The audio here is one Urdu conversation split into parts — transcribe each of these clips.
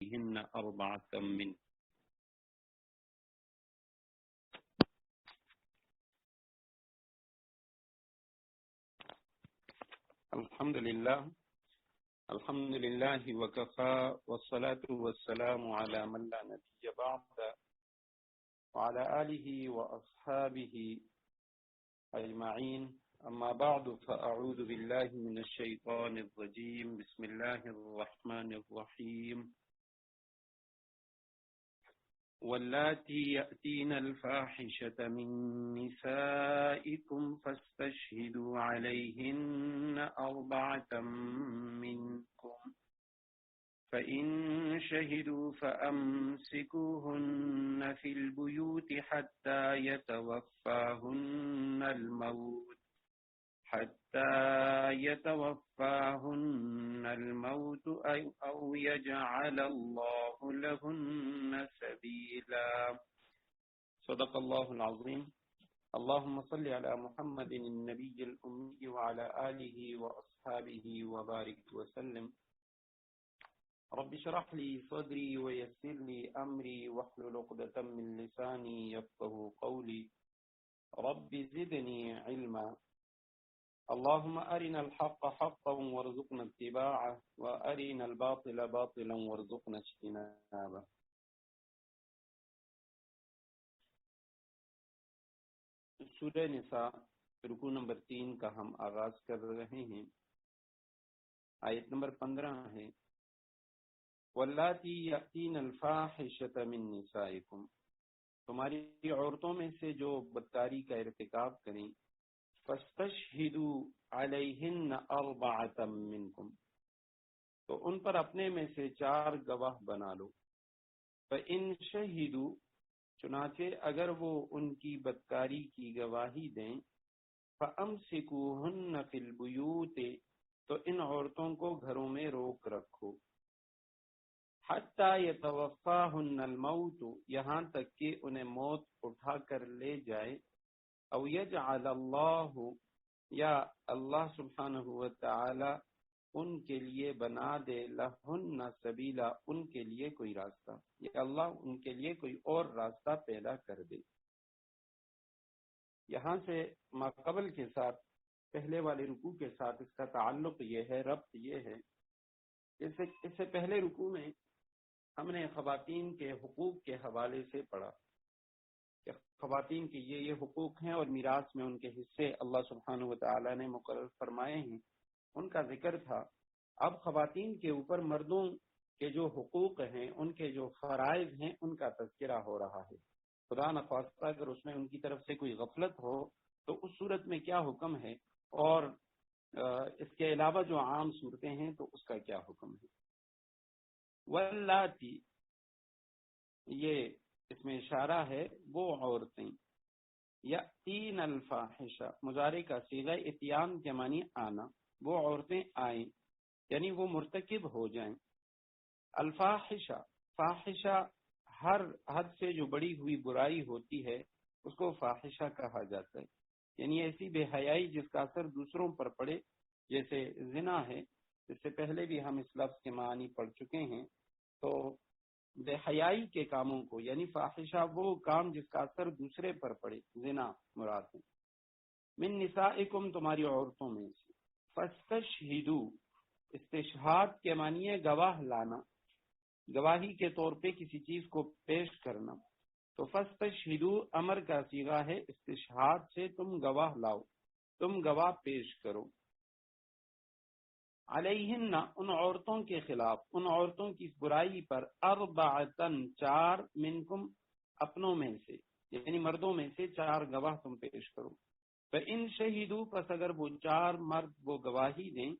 عليهن أربعة من الحمد لله وكفى والصلاة والسلام على من لا نبي بعد وعلى آله وأصحابه أجمعين أما بعد فأعوذ بالله من الشيطان الرجيم بسم الله الرحمن الرحيم واللاتي يأتين الفاحشة من نسائكم فاستشهدوا عليهن أربعة منكم فإن شهدوا فأمسكوهن في البيوت حتى يتوفاهن الموت أو يجعل الله لهن سبيلا. صدق الله العظيم. اللهم صل على محمد النبي الأمي وعلى آله وأصحابه وبارك وسلم. رب اشرح لي صدري ويسر لي أمري واحلل عقدة من لساني يفقهوا قولي. رب زدني علما. اللهم أرنا الحق حقا وارزقنا اتباعه وأرنا الباطل باطلا وارزقنا اجتنابه. سورہ نساء رکوع نمبر 3 کا ہم آغاز کر رہے ہیں. آیت نمبر 15 ہے واللاتی یأتین الفاحشۃ من نسائکم، تمہاری عورتوں میں سے جو بدکاری کا ارتکاب کریں، فاستشہدوا علیہن اربعۃ منکم، تو ان پر اپنے میں سے 4 گواہ بنا لو. فإن شہدوا، چنانچہ اگر وہ ان کی بدکاری کی گواہی دیں، فأمسکوہن فی البیوت، تو ان عورتوں کو گھروں میں روک رکھو. حتی یتوفاہن الموت، یہاں تک کہ انہیں موت اٹھا کر لے جائے. او یجعل اللہ، یا اللہ سبحانہ وتعالی ان کے لیے بنا دے لہن سبیلا، ان کے لیے کوئی راستہ، یا اللہ ان کے لیے کوئی اور راستہ پیدا کر دے. یہاں سے ما قبل کے ساتھ، پہلے والے رکوع کے ساتھ اس کا تعلق یہ ہے، ربط یہ ہے، اس سے پہلے رکوع میں ہم نے خواتین کے حقوق کے حوالے سے پڑھا کہ خواتین کے یہ حقوق ہیں اور میراث میں ان کے حصے اللہ سبحانہ وتعالی نے مقرر فرمائے ہیں، ان کا ذکر تھا. اب خواتین کے اوپر مردوں کے جو حقوق ہیں، ان کے جو فرائض ہیں، ان کا تذکرہ ہو رہا ہے. خدا نخواستہ اگر اس میں ان کی طرف سے کوئی غفلت ہو تو اس صورت میں کیا حکم ہے، اور اس کے علاوہ جو عام صورتیں ہیں تو اس کا کیا حکم ہے. واللاتی، یہ اس میں اشارہ ہے وہ عورتیں، یأتین الفاحشہ، مضارع کا صیغہ اتیان کے معنی آنا، وہ عورتیں آئیں یعنی وہ مرتکب ہو جائیں. الفاحشہ، فاحشہ ہر حد سے جو بڑی ہوئی برائی ہوتی ہے اس کو فاحشہ کہا جاتا ہے، یعنی ایسی بے حیائی جس کا اثر دوسروں پر پڑے، جیسے زنا ہے. اس سے پہلے بھی ہم اس لفظ کے معنی پڑھ چکے ہیں. تو بے حیائی کے کاموں کو، یعنی فاحشہ وہ کام جس کا اثر دوسرے پر پڑے، زنا مراد ہے. من نسائکم، تمہاری عورتوں میں سے. فاستشہدوا، استشہاد کے معنی ہے گواہ لانا، گواہی کے طور پہ کسی چیز کو پیش کرنا. تو فاستشہدوا امر کا صیغہ ہے، استشہاد سے تم گواہ لاؤ، تم گواہ پیش کرو. علیہن، ان عورتوں کے خلاف، ان عورتوں کی برائی پر، اربعتن، 4 منکم، اپنوں میں سے یعنی مردوں میں سے 4 گواہ تم پیش کرو. فإن شہدوا، پس اگر وہ 4 مرد وہ گواہی دیں،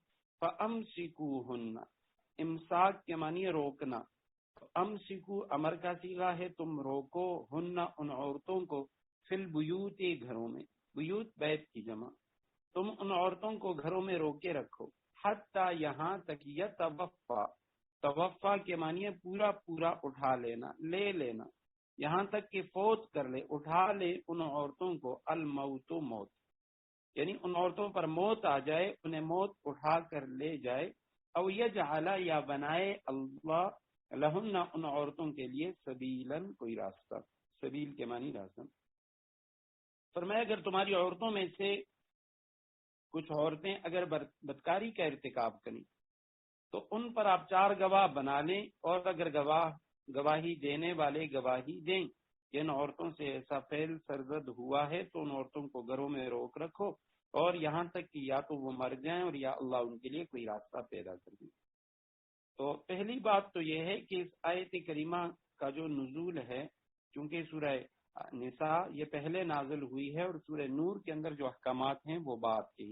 فأمسکوہن، امساک کے معنی روکنا. امسکو امر کا صیغہ ہے، تم روکو، ہن ان عورتوں کو، فی البیوت گھروں میں، بیوت بیت کی جمع، تم ان عورتوں کو گھروں میں روکے رکھو. حتی یہاں تک، یتوفا، توفا کے معنی ہے پورا پورا اٹھا لینا، لے لینا، یہاں تک کہ فوت کر لے، اٹھا لے ان عورتوں کو، الموت، موت، یعنی ان عورتوں پر موت آ جائے، انہیں موت اٹھا کر لے جائے. او یجعل، یا بنائے اللہ لہن ان عورتوں کے لیے سبیلن کوئی راستہ، سبیل کے معنی راستہ۔ فرمایا اگر تمہاری عورتوں میں سے کچھ عورتیں اگر بدکاری کا ارتکاب کریں تو ان پر آپ 4 گواہ بنا لیں، اور اگر گواہی دینے والے گواہی دیں کہ ان عورتوں سے ایسا فعل سرزد ہوا ہے تو ان عورتوں کو گھروں میں روک رکھو، اور یہاں تک کہ یا تو وہ مر جائیں اور یا اللہ ان کے لیے کوئی راستہ پیدا کر دے۔ تو پہلی بات تو یہ ہے کہ اس آیت کریمہ کا جو نزول ہے، چونکہ سورہ نساء یہ پہلے نازل ہوئی ہے، اور سورہ نور کے اندر جو احکامات ہیں وہ بعد کے،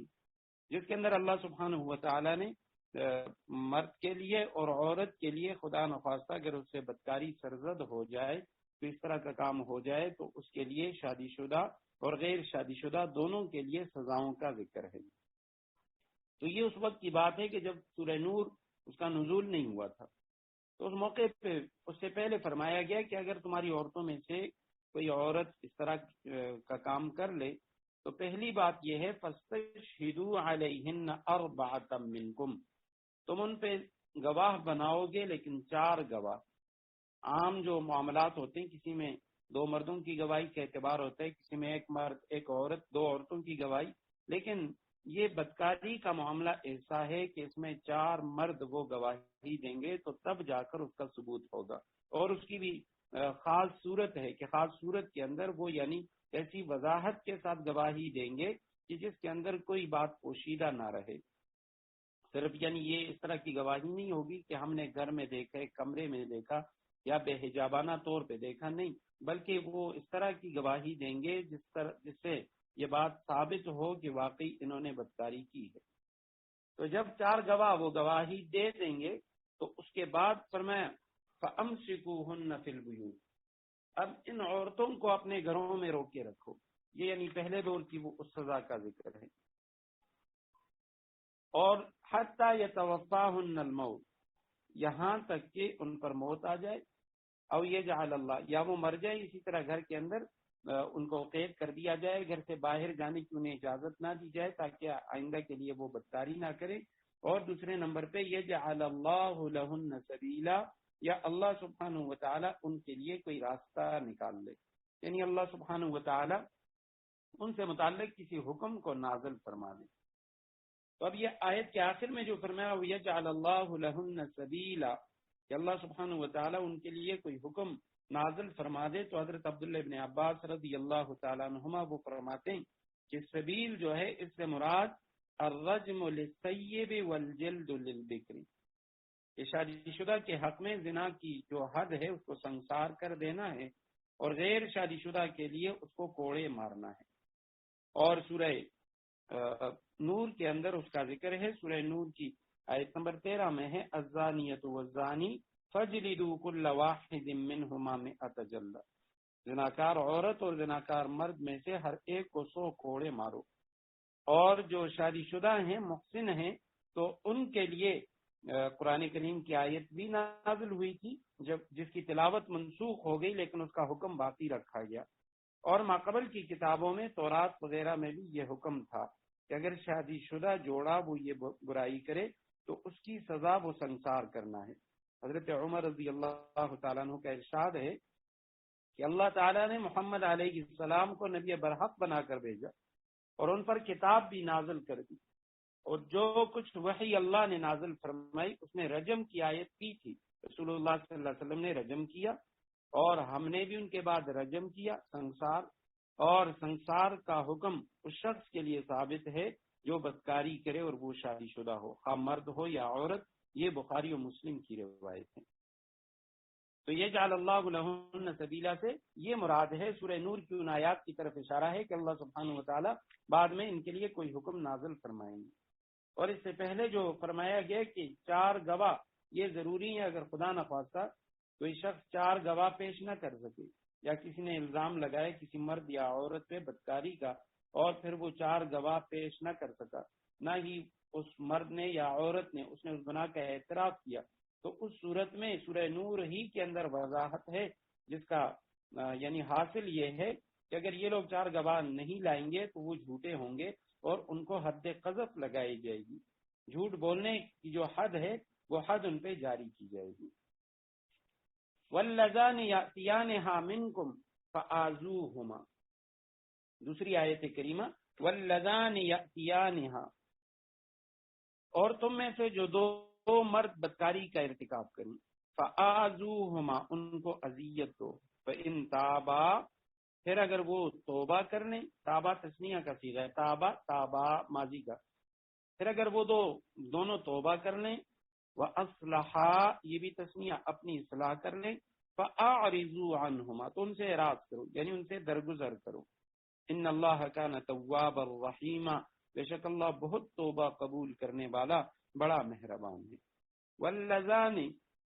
جس کے اندر اللہ سبحانہ و تعالی نے مرد کے لیے اور عورت کے لیے خدا نخواستہ اگر اس سے بدکاری سرزد ہو جائے تو اس طرح کا کام ہو جائے تو اس کے لیے شادی شدہ اور غیر شادی شدہ دونوں کے لیے سزاؤں کا ذکر ہے۔ تو یہ اس وقت کی بات ہے کہ جب سورہ نور اس کا نزول نہیں ہوا تھا، تو اس موقع پہ اس سے پہلے فرمایا گیا کہ اگر تمہاری عورتوں میں سے کوئی عورت اس طرح کا کام کر لے تو پہلی بات یہ ہے فَاسْتَشْهِدُوا عَلَيْهِنَّ أَرْبَعَةً مِّنْكُمْ، تم ان پہ گواہ بناؤ گے لیکن 4 گواہ۔ عام جو معاملات ہوتے ہیں کسی میں 2 مردوں کی گواہی کا اعتبار ہوتا ہے، کسی میں 1 مرد 1 عورت 2 عورتوں کی گواہی، لیکن یہ بدکاری کا معاملہ ایسا ہے کہ اس میں 4 مرد وہ گواہی دیں گے تو تب جا کر اس کا ثبوت ہوگا، اور اس کی بھی خاص صورت ہے کہ خاص صورت کے اندر وہ یعنی ایسی وضاحت کے ساتھ گواہی دیں گے کہ جس کے اندر کوئی بات پوشیدہ نہ رہے۔ صرف یعنی یہ اس طرح کی گواہی نہیں ہوگی کہ ہم نے گھر میں دیکھا، ایک کمرے میں دیکھا یا بے حجابانہ طور پہ دیکھا، نہیں، بلکہ وہ اس طرح کی گواہی دیں گے جس سے یہ بات ثابت ہو کہ واقعی انہوں نے بدکاری کی ہے۔ تو جب 4 گواہ وہ گواہی دے دیں گے تو اس کے بعد فرمایا فَأَمْسِكُوهُنَّ فِي الْبُيُوتِ، اب ان عورتوں کو اپنے گھروں میں روکے رکھو۔ یہ یعنی پہلے دور کی وہ اس سزا کا ذکر ہے۔ اور حتی یتوفاہن الموت، یہاں تک کہ ان پر موت آ جائے، او یجعل اللہ، یا وہ مر جائے اسی طرح گھر کے اندر ان کو قید کر دیا جائے، گھر سے باہر جانے کی انہیں اجازت نہ دی جائے تاکہ آئندہ کے لیے وہ بدکاری نہ کرے۔ اور دوسرے نمبر پہ یجعل اللہ لہن سبیلا، یا اللہ سبحانہ و تعالی ان کے لیے کوئی راستہ نکال لے، یعنی اللہ سبحانہ و تعالی ان سے متعلق کسی حکم کو نازل فرما دے۔ تو اب یہ آیت کے آخر میں جو فرمایا وَيَجْعَلَ اللَّهُ لَهُنَّ سَبِيلًا، کہ اللہ سبحانہ و تعالیٰ ان کے لیے کوئی حکم نازل فرما دے، تو حضرت عبداللہ ابن عباس رضی اللہ تعالیٰ عنہما وہ فرماتے ہیں کہ سبیل جو ہے اس سے مراد الرجم للسیب والجلد للبکر، کہ شادی شدہ کے حق میں زنا کی جو حد ہے اس کو سنسار کر دینا ہے، اور غیر شادی شدہ کے لیے اس کو کوڑے مارنا ہے۔ اور سورہ نور کے اندر اس کا ذکر ہے، سورہ نور کی آیت نمبر 13 میں ہے الزانیۃ والزانی فجلدوا کل واحد منہما 100 جلدہ، زناکار عورت اور زناکار مرد میں سے ہر ایک کو 100 کوڑے مارو۔ اور جو شادی شدہ ہیں محسن ہیں تو ان کے لیے قرآن کریم کی آیت بھی نازل ہوئی تھی جس کی تلاوت منسوخ ہو گئی لیکن اس کا حکم باقی رکھا گیا، اور ماقبل کی کتابوں میں تورات وغیرہ میں بھی یہ حکم تھا کہ اگر شادی شدہ جوڑا وہ یہ برائی کرے تو اس کی سزا وہ سنسار کرنا ہے۔ حضرت عمر رضی اللہ تعالیٰ عنہ کا ارشاد ہے کہ اللہ تعالیٰ نے محمد علیہ السلام کو نبی برحق بنا کر بھیجا اور ان پر کتاب بھی نازل کر دی، اور جو کچھ وحی اللہ نے نازل فرمائی اس میں رجم کی آیت بھی تھی، رسول اللہ صلی اللہ علیہ وسلم نے رجم کیا اور ہم نے بھی ان کے بعد رجم کیا سنسار، اور سنسار کا حکم اس شخص کے لیے ثابت ہے جو بدکاری کرے اور وہ شادی شدہ ہو، خواہ مرد ہو یا عورت۔ یہ بخاری و مسلم کی روایت ہے۔ تو یہ جعل اللہ لہن سبیلا سے یہ مراد ہے، سورہ نور کی ان آیات کی طرف اشارہ ہے کہ اللہ سبحانہ و تعالی بعد میں ان کے لیے کوئی حکم نازل فرمائیں گے۔ اور اس سے پہلے جو فرمایا گیا کہ 4 گواہ یہ ضروری ہے، اگر خدا نخواستہ کوئی شخص 4 گواہ پیش نہ کر سکے یا کسی نے الزام لگائے کسی مرد یا عورت پہ بدکاری کا اور پھر وہ 4 گواہ پیش نہ کر سکا، نہ ہی اس مرد نے یا عورت نے اس گناہ کا اعتراف کیا، تو اس صورت میں سورہ نور ہی کے اندر وضاحت ہے جس کا یعنی حاصل یہ ہے کہ اگر یہ لوگ 4 گواہ نہیں لائیں گے تو وہ جھوٹے ہوں گے اور ان کو حد قذف لگائی جائے گی، جھوٹ بولنے کی جو حد ہے وہ حد ان پہ جاری کی جائے گی۔ واللذان یأتیانہا منکم فآذوہما، دوسری آیت کریمہ واللذان یأتیانہا، اور تم میں سے جو دو مرد بدکاری کا ارتکاب کریں، فآذوہما، ان کو اذیت دو، فإن تابا، پھر اگر وہ توبہ کر لیں، تابا تسنیہ کا صیغہ ہے، تابا ماضی کا، پھر اگر وہ دونوں توبہ کر لیں، وَأَصْلَحَا، یہ بھی تسنیہ، اپنی اصلاح کر لیں، فَأَعْرِضُوا عَنْهُمَا، تو ان سے اعراض کرو، یعنی ان سے درگزر کرو، ان اللہ کان توابا الرحیما، بے شک اللہ بہت توبہ قبول کرنے والا بڑا مہربان ہے۔ واللذان،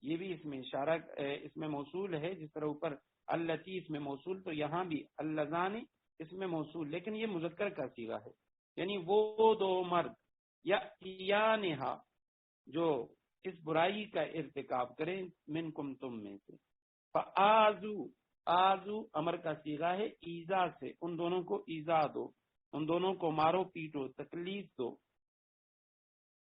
یہ بھی اس میں اشارہ، اس میں موصول ہے، جس طرح اوپر اللتی اس میں موصول، تو یہاں بھی اللذان اس میں موصول، لیکن یہ مذکر کا صیغہ ہے، یعنی وہ دو مرد یأتیانہا، جو اس برائی کا ارتکاب کریں، منکم، تم میں سے، فآذو، آذو امر کا صیغہ ہے، ایذا سے، ان دونوں کو ایذا دو، ان دونوں کو مارو پیٹو، تکلیف دو،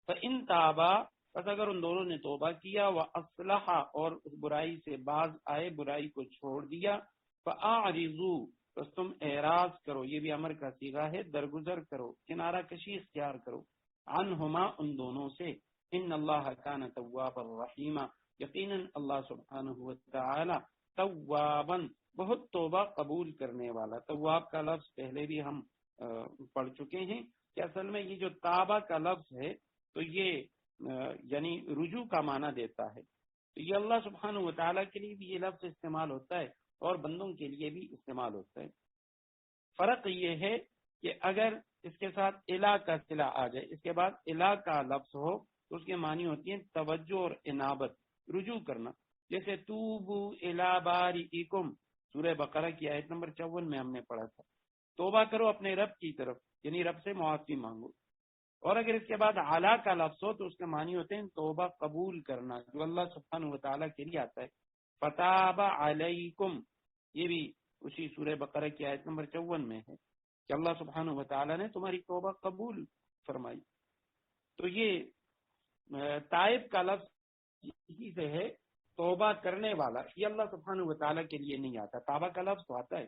فإن تابا، پس اگر ان دونوں نے توبہ کیا، وَأَصْلَحَا، اور اس برائی سے باز آئے، برائی کو چھوڑ دیا، فَأَعْرِضُوا، پس تم اعراض کرو، یہ بھی امر کا صیغہ ہے، درگزر کرو، کنارہ کشی اختیار کرو، عنہما، ان دونوں سے، ان اللہ کان توابا الرحیما، یقیناً اللہ سبحانہ وتعالی تواباً، بہت توبہ قبول کرنے والا۔ تواب کا لفظ پہلے بھی ہم پڑھ چکے ہیں کہ اصل میں یہ جو تابہ کا لفظ ہے تو یہ یعنی رجوع کا معنی دیتا ہے، تو یہ اللہ سبحانہ وتعالی کے لیے بھی یہ لفظ استعمال ہوتا ہے اور بندوں کے لیے بھی استعمال ہوتا ہے۔ فرق یہ ہے کہ اگر اس کے ساتھ الہ کا صلہ آ جائے، اس کے بعد الہ کا لفظ ہو تو اس کے معنی ہوتی ہیں توجہ اور انابت، رجوع کرنا، جیسے توبو الی بارئکم، سورہ بقرہ کی آیت نمبر 54 میں ہم نے پڑھا تھا، توبہ کرو اپنے رب کی طرف، یعنی رب سے معافی مانگو۔ اور اگر اس کے بعد اعلیٰ کا لفظ ہو تو اس کے معنی ہوتے ہیں توبہ قبول کرنا، جو اللہ سبحانہ وتعالیٰ کے لیے آتا ہے، فتاب علیکم، یہ بھی اسی سورہ بقرہ کی آیت نمبر 54 میں ہے کہ اللہ سبحانہ وتعالیٰ نے تمہاری توبہ قبول فرمائی۔ تو یہ تائب کا لفظ اسی سے ہے، توبہ کرنے والا، یہ اللہ سبحانہ وتعالیٰ کے لیے نہیں آتا، توبہ کا لفظ تو آتا ہے،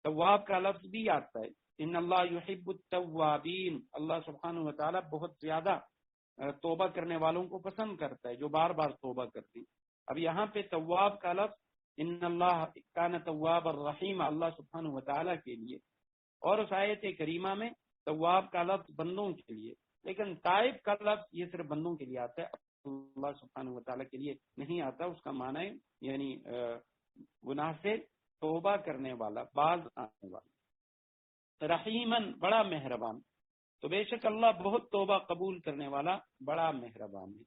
تواب کا لفظ بھی آتا ہے، ان اللہ یحب التوابین، اللہ سبحانہ وتعالیٰ بہت زیادہ توبہ کرنے والوں کو پسند کرتا ہے، جو بار بار توبہ کرتے ہیں۔ اب یہاں پہ تواب کا لفظ ان اللہ کان تواب الرحیم، اللہ سبحانہ وتعالیٰ کے لیے، اور اس آیت کریمہ میں تواب کا لفظ بندوں کے لیے، لیکن تائب کا لفظ یہ صرف بندوں کے لیے آتا ہے، اللہ سبحانہ وتعالیٰ کے لیے نہیں آتا۔ اس کا معنی ہے یعنی گناہ سے توبہ کرنے والا، باز آنے والا، رحیمن، بڑا مہربان، تو بے شک اللہ بہت توبہ قبول کرنے والا بڑا مہربان ہے۔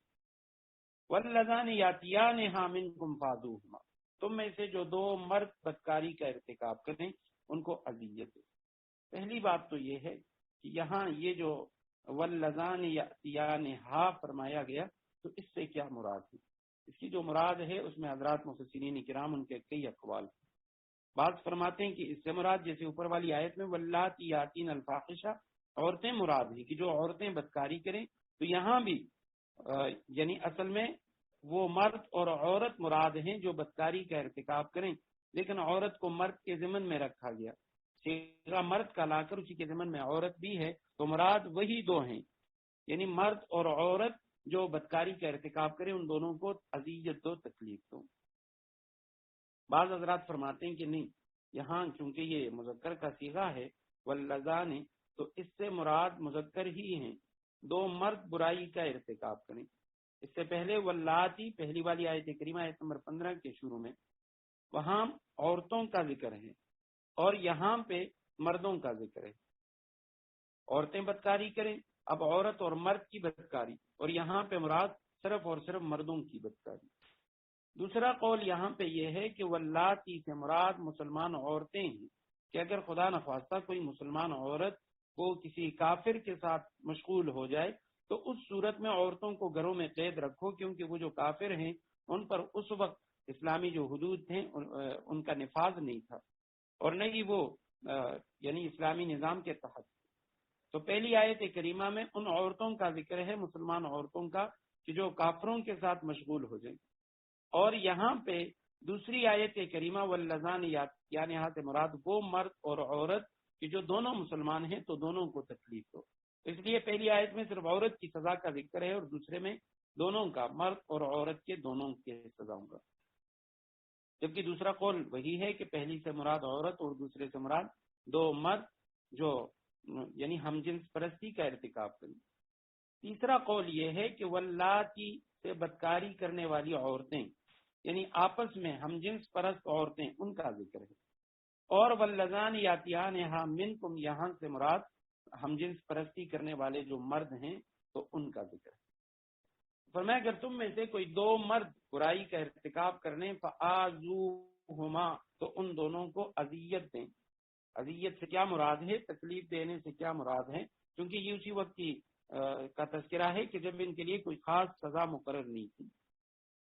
واللذان یاتیانہا منکم فآذوہما، تم میں سے جو دو مرد بدکاری کا ارتکاب کریں ان کو اذیت دو۔ پہلی بات تو یہ ہے کہ یہاں یہ جو واللذان یاتیانہا فرمایا گیا تو اس سے کیا مراد ہے؟ اس کی جو مراد ہے اس میں حضرات مفسرین کرام ان کے کئی اقوال ہیں۔ بعض فرماتے ہیں کہ اس سے مراد جیسے اوپر والی آیت میں واللاتی یاتین الفاحشہ، عورتیں مراد ہیں کہ جو عورتیں بدکاری کریں، تو یہاں بھی یعنی اصل میں وہ مرد اور عورت مراد ہیں جو بدکاری کا ارتکاب کریں، لیکن عورت کو مرد کے ضمن میں رکھا گیا، صیغہ مرد کا لا کر اسی کے ضمن میں عورت بھی ہے، تو مراد وہی دو ہیں، یعنی مرد اور عورت جو بدکاری کا ارتکاب کریں ان دونوں کو اذیت دو، تکلیف دو۔ بعض حضرات فرماتے ہیں کہ نہیں، یہاں چونکہ یہ مذکر کا صیغہ ہے واللذان، تو اس سے مراد مذکر ہی ہیں، دو مرد برائی کا ارتکاب کریں۔ اس سے پہلے واللاتی، پہلی والی آیت کریمہ آیت نمبر 15 کے شروع میں وہاں عورتوں کا ذکر ہے اور یہاں پہ مردوں کا ذکر ہے، عورتیں بدکاری کریں، اب عورت اور مرد کی بدکاری، اور یہاں پہ مراد صرف اور صرف مردوں کی بدکاری۔ دوسرا قول یہاں پہ یہ ہے کہ واللاتی سے مراد مسلمان عورتیں ہیں، کہ اگر خدا نخواستہ کوئی مسلمان عورت وہ کسی کافر کے ساتھ مشغول ہو جائے تو اس صورت میں عورتوں کو گھروں میں قید رکھو، کیونکہ وہ جو کافر ہیں ان پر اس وقت اسلامی جو حدود تھے ان کا نفاذ نہیں تھا، اور نہ ہی وہ یعنی اسلامی نظام کے تحت۔ تو پہلی آیت کریمہ میں ان عورتوں کا ذکر ہے، مسلمان عورتوں کا، کہ جو کافروں کے ساتھ مشغول ہو جائیں، اور یہاں پہ دوسری آیت کریمہ واللذان یعنی یہاں سے مراد وہ مرد اور عورت کہ جو دونوں مسلمان ہیں تو دونوں کو تکلیف ہو. اس لیے پہلی آیت میں صرف عورت کی سزا کا ذکر ہے اور دوسرے میں دونوں کا، مرد اور عورت کے دونوں کے سزاؤں کا. جبکہ دوسرا قول وہی ہے کہ پہلی سے مراد عورت اور دوسرے سے مراد دو مرد جو یعنی ہم جنس پرستی کا ارتکاب کریں. تیسرا قول یہ ہے کہ واللاتی سے بدکاری کرنے والی عورتیں یعنی آپس میں ہم جنس پرست عورتیں، ان کا ذکر ہے. اور واللذان یاتیانہا منکم یہاں سے مراد ہم جنس پرستی کرنے والے جو مرد ہیں تو ان کا ذکر ہے. فرمایا اگر تم میں سے کوئی دو مرد برائی کا ارتکاب کرنے فآذوہما تو ان دونوں کو اذیت دیں. اذیت سے کیا مراد ہے، تکلیف دینے سے کیا مراد ہے، کیونکہ یہ اسی وقت کی کا تذکرہ ہے کہ جب ان کے لیے کوئی خاص سزا مقرر نہیں تھی.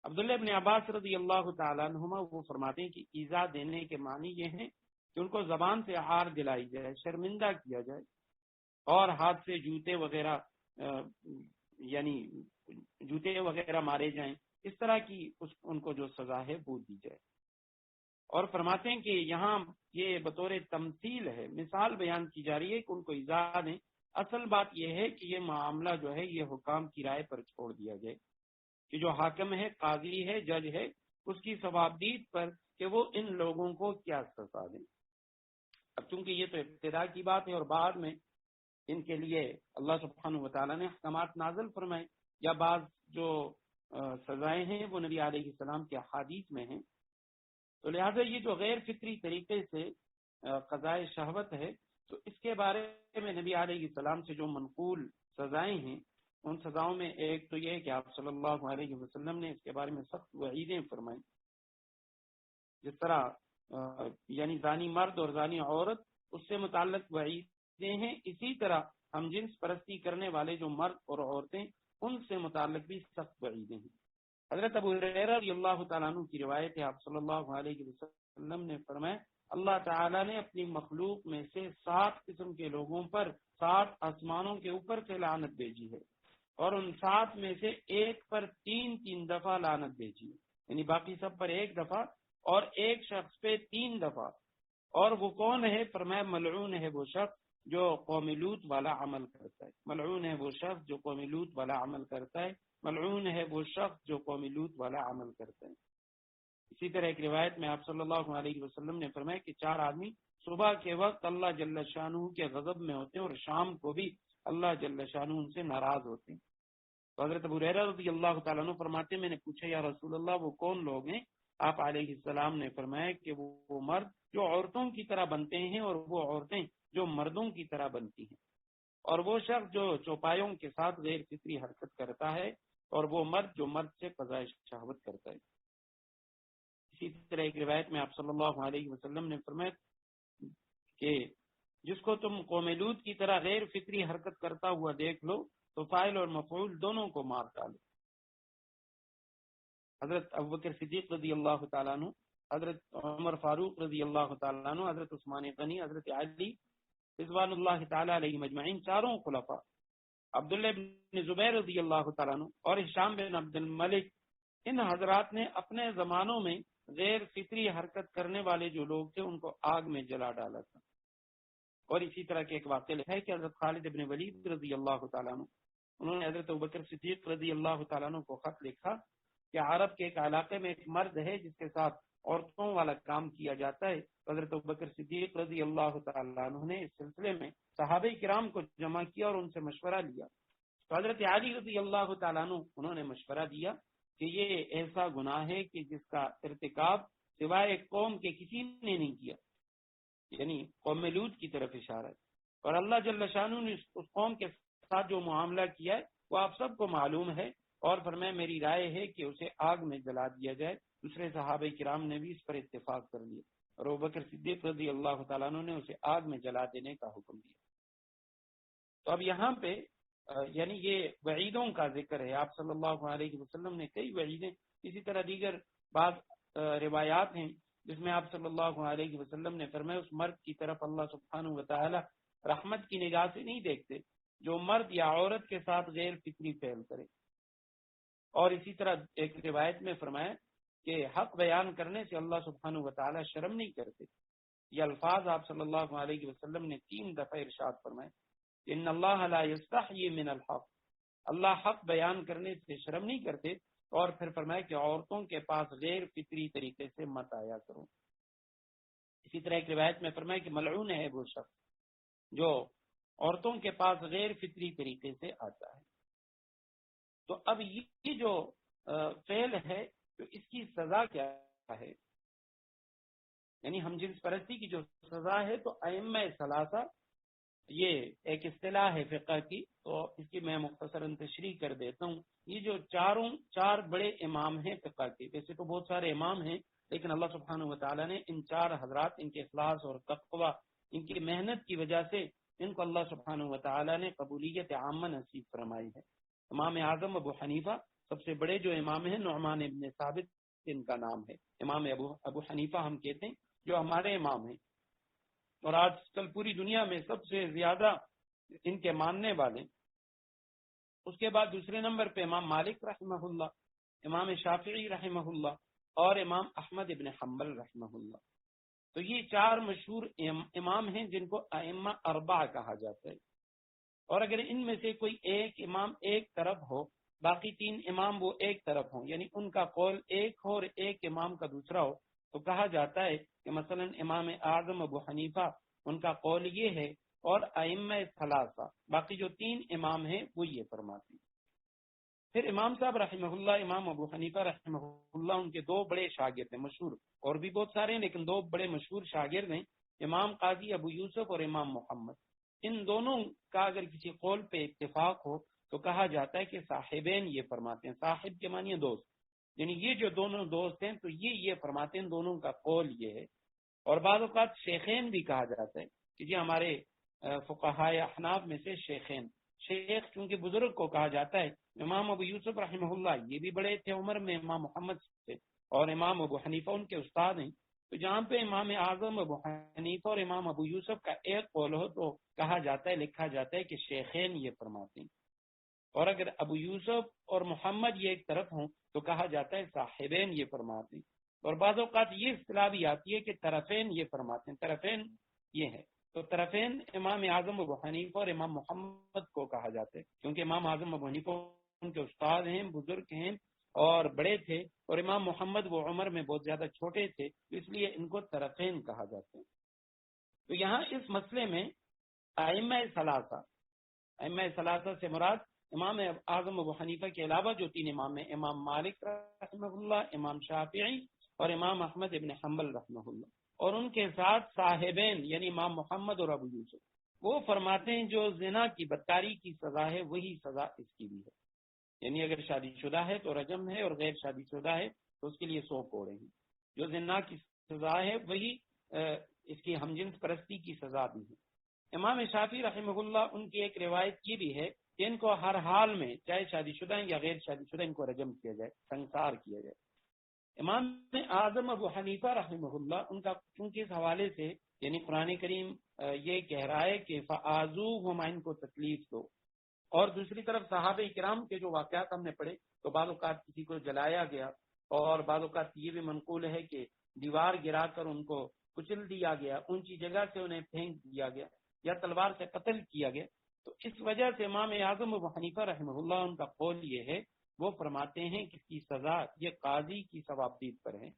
عبداللہ ابن عباس رضی اللہ تعالیٰ عنہما وہ فرماتے ہیں کہ ایذا دینے کے معنی یہ ہیں کہ ان کو زبان سے عار دلائی جائے، شرمندہ کیا جائے، اور ہاتھ سے جوتے وغیرہ یعنی جوتے وغیرہ مارے جائیں، اس طرح کی ان کو جو سزا ہے وہ دی جائے. اور فرماتے ہیں کہ یہاں یہ بطور تمثیل ہے، مثال بیان کی جا رہی ہے کہ ان کو ایذا دیں. اصل بات یہ ہے کہ یہ معاملہ جو ہے یہ حکام کی رائے پر چھوڑ دیا جائے کہ جو حاکم ہے، قاضی ہے، جج ہے، اس کی ثوابدید پر کہ وہ ان لوگوں کو کیا سزا دیں. اب چونکہ یہ تو ابتدا کی بات ہے اور بعد میں ان کے لیے اللہ سبحانہ وتعالیٰ نے احکامات نازل فرمائے یا بعض جو سزائیں ہیں وہ نبی علیہ السلام کے احادیث میں ہیں، تو لہٰذا یہ جو غیر فطری طریقے سے قضائے شہوت ہے تو اس کے بارے میں نبی علیہ السلام سے جو منقول سزائیں ہیں ان سزاؤں میں ایک تو یہ ہے کہ آپ صلی اللہ علیہ وسلم نے اس کے بارے میں سخت وعیدیں فرمائیں. جس طرح یعنی زانی مرد اور زانی عورت اس سے متعلق وعیدیں ہیں، اسی طرح ہم جنس پرستی کرنے والے جو مرد اور عورتیں ان سے متعلق بھی سخت وعیدیں ہیں. حضرت ابو ہریرہ رضی اللہ تعالیٰ عنہ کی روایت ہے، آپ صلی اللہ علیہ وسلم نے فرمایا اللہ تعالیٰ نے اپنی مخلوق میں سے 7 قسم کے لوگوں پر 7 آسمانوں کے اوپر سے لعنت بھیجی ہے اور ان 7 میں سے ایک پر 3 دفعہ لعنت بھیجی ہے، یعنی باقی سب پر ایک دفعہ اور ایک شخص پہ 3 دفعہ. اور وہ کون ہے؟ فرمایا ملعون ہے وہ شخص جو قوم لوط والا عمل کرتا ہے. ملعون ہے وہ شخص جو قوم لوط والا عمل کرتا ہے. ملعون ہے وہ شخص جو قوم لوط والا عمل کرتا ہے. اسی طرح ایک روایت میں آپ صلی اللہ علیہ وسلم نے فرمایا کہ 4 آدمی صبح کے وقت اللہ جل شانہ کے غضب میں ہوتے ہیں اور شام کو بھی اللہ جل شانہ ان سے ناراض ہوتے ہیں. تو حضرت ابو ہریرہ رضی اللہ تعالیٰ عنہ فرماتے ہیں میں نے پوچھا یا رسول اللہ وہ کون لوگ ہیں؟ آپ علیہ السلام نے فرمایا کہ وہ مرد جو عورتوں کی طرح بنتے ہیں اور وہ عورتیں جو مردوں کی طرح بنتی ہیں، اور وہ شخص جو چوپایوں کے ساتھ غیر فطری حرکت کرتا ہے، اور وہ مرد جو مرد سے قضائے شہوت کرتا ہے. اسی طرح ایک روایت میں آپ صلی اللہ علیہ وسلم نے فرمایا کہ جس کو تم قوم لوط کی طرح غیر فطری حرکت کرتا ہوا دیکھ لو تو فاعل اور مفعول دونوں کو مار ڈالو. حضرت ابوبکر صدیق رضی اللہ تعالیٰ عنہ، حضرت عمر فاروق رضی اللہ تعالیٰ عنہ، حضرت عثمان غنی، حضرت علی رضوان اللہ تعالیٰ علیہ مجمعین، چاروں خلفاء، عبداللہ بن زبیر رضی اللہ تعالیٰ عنہ اور ہشام بن عبد الملک، ان حضرات نے اپنے زمانوں میں غیر فطری حرکت کرنے والے جو لوگ تھے ان کو آگ میں جلا ڈالا تھا. اور اسی طرح کے ایک واقعہ ہے کہ حضرت خالد بن ولید رضی اللہ تعالیٰ عنہ انہوں نے حضرت ابوبکر صدیق رضی اللہ تعالیٰ عنہ کو خط لکھا کہ عرب کے ایک علاقے میں ایک مرد ہے جس کے ساتھ عورتوں والا کام کیا جاتا ہے. حضرت ابوبکر صدیق رضی اللہ تعالیٰ عنہ نے اس سلسلے میں صحابہ کرام کو جمع کیا اور ان سے مشورہ لیا. تو حضرت علی رضی اللہ تعالیٰ عنہ انہوں نے مشورہ دیا کہ یہ ایسا گناہ ہے کہ جس کا ارتکاب سوائے قوم کے کسی نے نہیں کیا، یعنی قوم لوط کی طرف اشارہ ہے. اور اللہ جل شانہ نے اس قوم کے ساتھ جو معاملہ کیا ہے وہ آپ سب کو معلوم ہے، اور فرمایا میری رائے ہے کہ اسے آگ میں جلا دیا جائے. دوسرے صحابہ کرام نے بھی اس پر اتفاق کر لیا اور ابوبکر صدیق رضی اللہ تعالیٰ عنہ نے اسے آگ میں جلا دینے کا حکم دیا. تو اب یہاں پہ یعنی یہ وعیدوں کا ذکر ہے. آپ صلی اللہ علیہ وسلم نے کئی وعیدیں، اسی طرح دیگر بعض روایات ہیں جس میں آپ صلی اللہ علیہ وسلم نے فرمایا اس مرد کی طرف اللہ سبحانہ وتعالی رحمت کی نگاہ سے نہیں دیکھتے جو مرد یا عورت کے ساتھ غیر فطری فعل کرے. اور اسی طرح ایک روایت میں فرمایا کہ حق بیان کرنے سے اللہ سبحانہ و تعالی شرم نہیں کرتے. یہ الفاظ آپ صلی اللہ علیہ وسلم نے 3 دفعہ ارشاد فرمائے. ان اللہ لا یستحیی من الحق، اللہ حق بیان کرنے سے شرم نہیں کرتے. اور پھر فرمایا کہ عورتوں کے پاس غیر فطری طریقے سے مت آیا کرو. اسی طرح ایک روایت میں فرمایا کہ ملعون ہے وہ شخص جو عورتوں کے پاس غیر فطری طریقے سے آتا ہے. تو اب یہ جو فعل ہے تو اس کی سزا کیا ہے؟ یعنی ہم جنس پرستی کی جو سزا ہے، تو ائمہ ثلاثہ یہ ایک اصطلاح ہے فقہ کی، تو اس کی میں مختصراً تشریح کر دیتا ہوں. یہ جو چار بڑے امام ہیں فقہ کے، ویسے تو بہت سارے امام ہیں، لیکن اللہ سبحانہ و تعالیٰ نے ان 4 حضرات، ان کے اخلاص اور تقوی، ان کی محنت کی وجہ سے ان کو اللہ سبحانہ و تعالیٰ نے قبولیت عامہ نصیب فرمائی ہے. امام اعظم ابو حنیفہ سب سے بڑے جو امام ہیں، نعمان ابن ثابت ان کا نام ہے. امام ابو حنیفہ ہم کہتے ہیں جو ہمارے امام ہیں، اور آج کل پوری دنیا میں سب سے زیادہ ان کے ماننے والے. اس کے بعد دوسرے نمبر پہ امام مالک رحمہ اللہ، امام شافعی رحمہ اللہ، اور امام احمد ابن حنبل رحمہ اللہ. تو یہ 4 مشہور امام ہیں جن کو ائمہ اربعہ کہا جاتا ہے. اور اگر ان میں سے کوئی ایک امام ایک طرف ہو، باقی 3 امام وہ ایک طرف ہوں، یعنی ان کا قول ایک ہو اور ایک امام کا دوسرا ہو، تو کہا جاتا ہے کہ مثلا امام اعظم ابو حنیفہ ان کا قول یہ ہے، اور ائمہ ثلاثہ باقی جو 3 امام ہیں وہ یہ فرماتے ہیں. پھر امام صاحب رحمہ اللہ، امام ابو حنیفہ رحمہ اللہ، ان کے 2 بڑے شاگرد ہیں مشہور، اور بھی بہت سارے ہیں لیکن 2 بڑے مشہور شاگرد ہیں، امام قاضی ابو یوسف اور امام محمد. ان دونوں کا اگر کسی قول پہ اتفاق ہو تو کہا جاتا ہے کہ صاحبین یہ فرماتے ہیں. صاحب کے معنی دوست، یعنی یہ جو دونوں دوست ہیں تو یہ فرماتے ہیں، دونوں کا قول یہ ہے. اور بعض اوقات شیخین بھی کہا جاتا ہے کہ جی ہمارے فقہائے احناف میں سے شیخین، شیخ چونکہ بزرگ کو کہا جاتا ہے. امام ابو یوسف رحمہ اللہ یہ بھی بڑے تھے عمر میں امام محمد سے، اور امام ابو حنیفہ ان کے استاد ہیں. تو جہاں پہ امام اعظم ابو حنیفہ اور امام ابو یوسف کا ایک قول ہو تو کہا جاتا ہے، لکھا جاتا ہے کہ شیخین یہ فرماتے ہیں. اور اگر ابو یوسف اور محمد یہ ایک طرف ہوں تو کہا جاتا ہے صاحبین یہ فرماتے ہیں. اور بعض اوقات یہ اصطلاح بھی آتی ہے کہ طرفین یہ فرماتے ہیں. طرفین یہ ہے، تو طرفین امام اعظم ابو حنیفہ اور امام محمد کو کہا جاتا ہے، کیونکہ امام اعظم ابو حنیفہ ان کے استاد ہیں، بزرگ ہیں اور بڑے تھے، اور امام محمد وہ عمر میں بہت زیادہ چھوٹے تھے، اس لیے ان کو طرفین کہا جاتا ہے. تو یہاں اس مسئلے میں ائمہ ثلاثہ سے مراد امام اعظم ابو حنیفہ کے علاوہ جو 3 امام ہیں، امام مالک رحمہ اللہ، امام شافعی اور امام احمد ابن حنبل رحمہ اللہ، اور ان کے ساتھ صاحبین یعنی امام محمد اور ابو یوسف، وہ فرماتے ہیں جو زنا کی بدکاری کی سزا ہے وہی سزا اس کی بھی ہے. یعنی اگر شادی شدہ ہے تو رجم ہے، اور غیر شادی شدہ ہے تو اس کے لیے 100 کوڑے ہیں. جو زنا کی سزا ہے وہی اس کی ہمجنس پرستی کی سزا بھی ہے. امام شافعی رحمہ اللہ ان کی ایک روایت یہ بھی ہے کہ ان کو ہر حال میں چاہے شادی شدہ ہیں یا غیر شادی شدہ ان کو رجم کیا جائے، سنسار کیا جائے. امام اعظم ابو حنیفہ رحمہ اللہ ان کا چونکہ اس حوالے سے یعنی قرآن کریم یہ کہہ رہا ہے کہ فآذوہم، ان کو تکلیف دو، اور دوسری طرف صحابہ کرام کے جو واقعات ہم نے پڑھے تو بعض اوقات کسی کو جلایا گیا، اور بعض اوقات یہ بھی منقول ہے کہ دیوار گرا کر ان کو کچل دیا گیا، اونچی جگہ سے انہیں پھینک دیا گیا، یا تلوار سے قتل کیا گیا. تو اس وجہ سے امام اعظم ابو حنیفہ رحمہ اللہ ان کا قول یہ ہے، وہ فرماتے ہیں کہ اس کی سزا یہ قاضی کی ثوابدید پر ہے.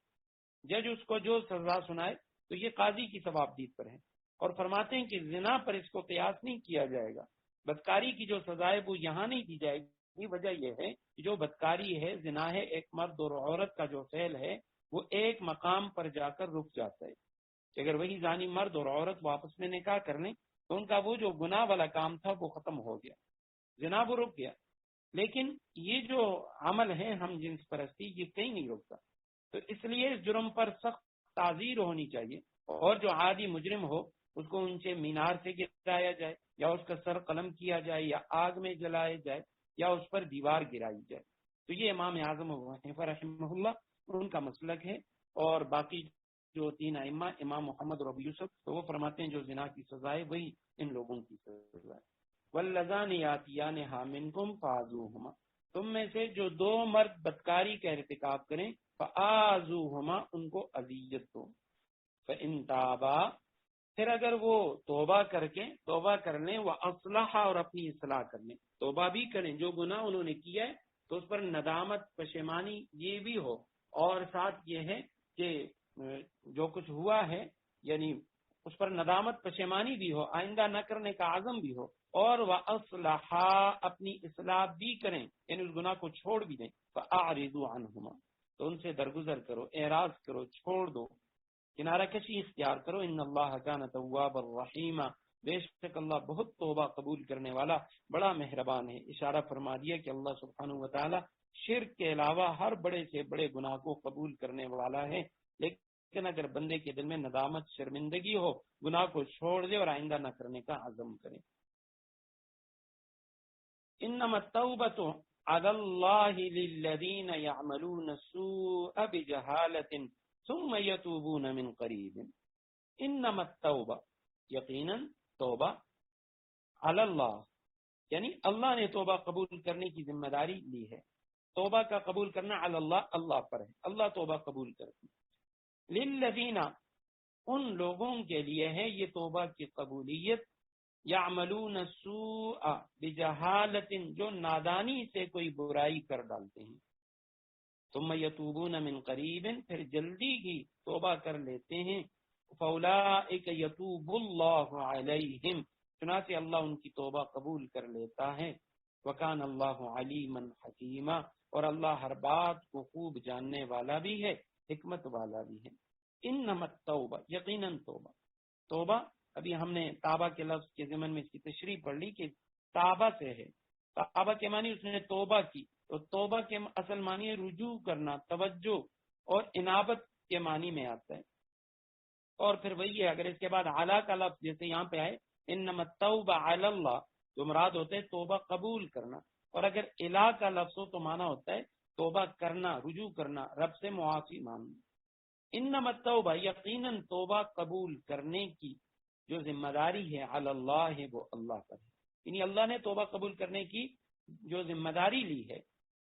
جج اس کو جو سزا سنائے تو یہ قاضی کی ثوابدید پر ہے. اور فرماتے ہیں کہ زنا پر اس کو قیاس نہیں کیا جائے گا، بدکاری کی جو سزا ہے وہ یہاں نہیں دی جائے گی. وجہ یہ ہے کہ جو بدکاری ہے، زنا ہے، ایک مرد اور عورت کا جو فعل ہے وہ ایک مقام پر جا کر رک جاتا ہے. کہ اگر وہی زانی مرد اور عورت وہ آپس میں نکاح کر لیں تو ان کا وہ جو گناہ والا کام تھا وہ ختم ہو گیا، زنا وہ رک گیا. لیکن یہ جو عمل ہے ہم جنس پرستی، یہ کہیں نہیں رکتا. تو اس لیے اس جرم پر سخت تعزیر ہونی چاہیے، اور جو عادی مجرم ہو اس کو اونچے مینار سے گرایا جائے، یا اس کا سر قلم کیا جائے، یا آگ میں جلایا جائے، یا اس پر دیوار گرائی جائے. تو یہ امام اعظم ابو حنیفہ رحمہ اللہ ان کا مسلک ہے. اور باقی جو 3 ائمہ امام محمد اور ابو یوسف تو وہ فرماتے ہیں جو زنا کی سزا ہے وہی ان لوگوں کی سزا ہے. واللذان یاتیانھا منکم فاذوہما، تم میں سے جو دو مرد بدکاری کا ارتکاب کریں فآذوہما ان کو اذیت دو، فإن تابا پھر اگر وہ توبہ کر لیں وہ اصلاح اور اپنی اصلاح کر لیں، توبہ بھی کریں، جو گناہ انہوں نے کیا ہے تو اس پر ندامت پشیمانی یہ بھی ہو، اور ساتھ یہ ہے کہ جو کچھ ہوا ہے یعنی اس پر ندامت پشیمانی بھی ہو، آئندہ نہ کرنے کا عزم بھی ہو، اور وہ اصلاح اپنی اصلاح بھی کریں یعنی اس گناہ کو چھوڑ بھی دیں، فاعرضوا عنہما تو ان سے درگزر کرو، اعراض کرو، چھوڑ دو، کنارہ کشی اختیار کرو، ان اللہ کان توابا رحیما بے شک اللہ بہت توبہ قبول کرنے والا بڑا مہربان ہے۔ اشارہ فرما دیا کہ اللہ سبحانہ وتعالی شرک کے علاوہ ہر بڑے سے بڑے گناہ کو قبول کرنے والا ہے، لیکن اگر بندے کے دل میں ندامت شرمندگی ہو گناہ کو چھوڑ دے اور آئندہ نہ کرنے کا عزم کرے۔ انما التوبۃ علی اللہ للذین یعملون السوء بجہالۃ ثم یتوبون من قریب، انما التوبہ یقیناً توبہ علی اللہ یعنی اللہ نے توبہ قبول کرنے کی ذمہ داری لی ہے، توبہ کا قبول کرنا علی اللہ اللہ پر ہے، اللہ توبہ قبول کرتی، للذین ان لوگوں کے لیے ہے یہ توبہ کی قبولیت، یعملون السوء بجہالۃ جو نادانی سے کوئی برائی کر ڈالتے ہیں، ثم یتوبون من قریب پھر جلدی ہی توبہ کر لیتے ہیں، فاولئک یتوب اللہ علیہم چنانچہ اللہ ان کی توبہ قبول کر لیتا ہے، وکان اللہ علیما حکیما اور اللہ ہر بات کو خوب جاننے والا بھی ہے، حکمت والا بھی ہے۔ انما التوبہ یقیناً توبہ ابھی ہم نے تابہ کے لفظ کے ضمن میں اس کی تشریح پڑھ لی کہ تابہ سے ہے، تابہ کے معنی اس نے توبہ کی، تو توبہ کے اصل معنی ہے رجوع کرنا، توجہ اور انابت کے معنی میں آتا ہے، اور پھر وہی ہے اگر اس کے بعد اعلیٰ کا لفظ جیسے یہاں پہ آئے انما التوبہ علی اللہ جو مراد ہوتے ہے توبہ قبول کرنا، اور اگر الہ کا لفظ ہو تو معنی ہوتا ہے توبہ کرنا، رجوع کرنا، رب سے معافی مانگنا۔ انما التوبہ یقیناً توبہ قبول کرنے کی جو ذمہ داری ہے علی اللہ ہے وہ اللہ پر ہے، یعنی اللہ نے توبہ قبول کرنے کی جو ذمہ داری لی ہے،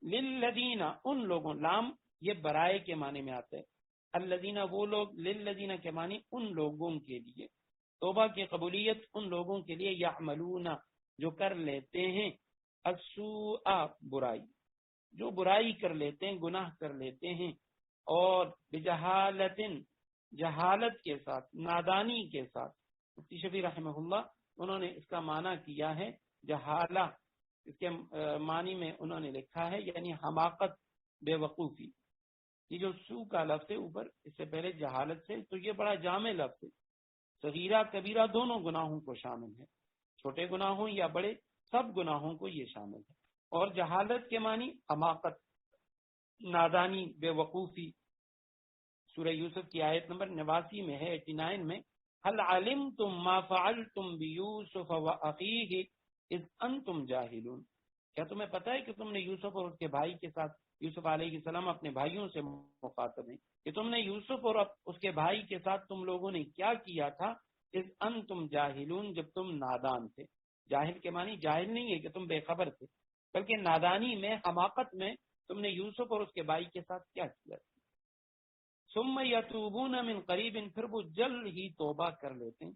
للذین ان لوگوں، لام یہ برائے کے معنی میں آتا ہے، الذین وہ لوگ، للذین کے معنی ان لوگوں کے لیے، توبہ کی قبولیت ان لوگوں کے لیے، یعملون جو کر لیتے ہیں، السوء برائی، جو برائی کر لیتے ہیں، گناہ کر لیتے ہیں، اور بجہالت جہالت کے ساتھ، نادانی کے ساتھ، مفتی شفیع رحمہ اللہ انہوں نے اس کا معنی کیا ہے جہالہ، اس کے معنی میں انہوں نے لکھا ہے یعنی حماقت، بے وقوفی، یہ جو سو کا لفظ ہے اوپر اس سے پہلے جہالت سے، تو یہ بڑا جامع لفظ ہے، صغیرہ کبیرہ دونوں گناہوں کو شامل ہے، چھوٹے گناہوں یا بڑے سب گناہوں کو یہ شامل ہے، اور جہالت کے معنی حماقت، نادانی، بے وقوفی۔ سورہ یوسف کی آیت نمبر 89 میں ہے، 89 میں، هل علمتم ما فعلتم بیوسف واخیہ اذ انتم جاہلون، کیا تمہیں پتہ ہے کہ تم نے یوسف اور اس کے بھائی کے ساتھ، یوسف علیہ السلام اپنے بھائیوں سے مخاطب ہیں کہ تم نے یوسف اور اس کے بھائی کے ساتھ تم لوگوں نے کیا کیا تھا، اذ انتم جاہلون جب تم نادان تھے، جاہل کے معنی جاہل نہیں ہے کہ تم بے خبر تھے، بلکہ نادانی میں، حماقت میں تم نے یوسف اور اس کے بھائی کے ساتھ کیا کیا تھا۔ ثم یتوبون من قریب پھر وہ جلد ہی توبہ کر لیتے ہیں،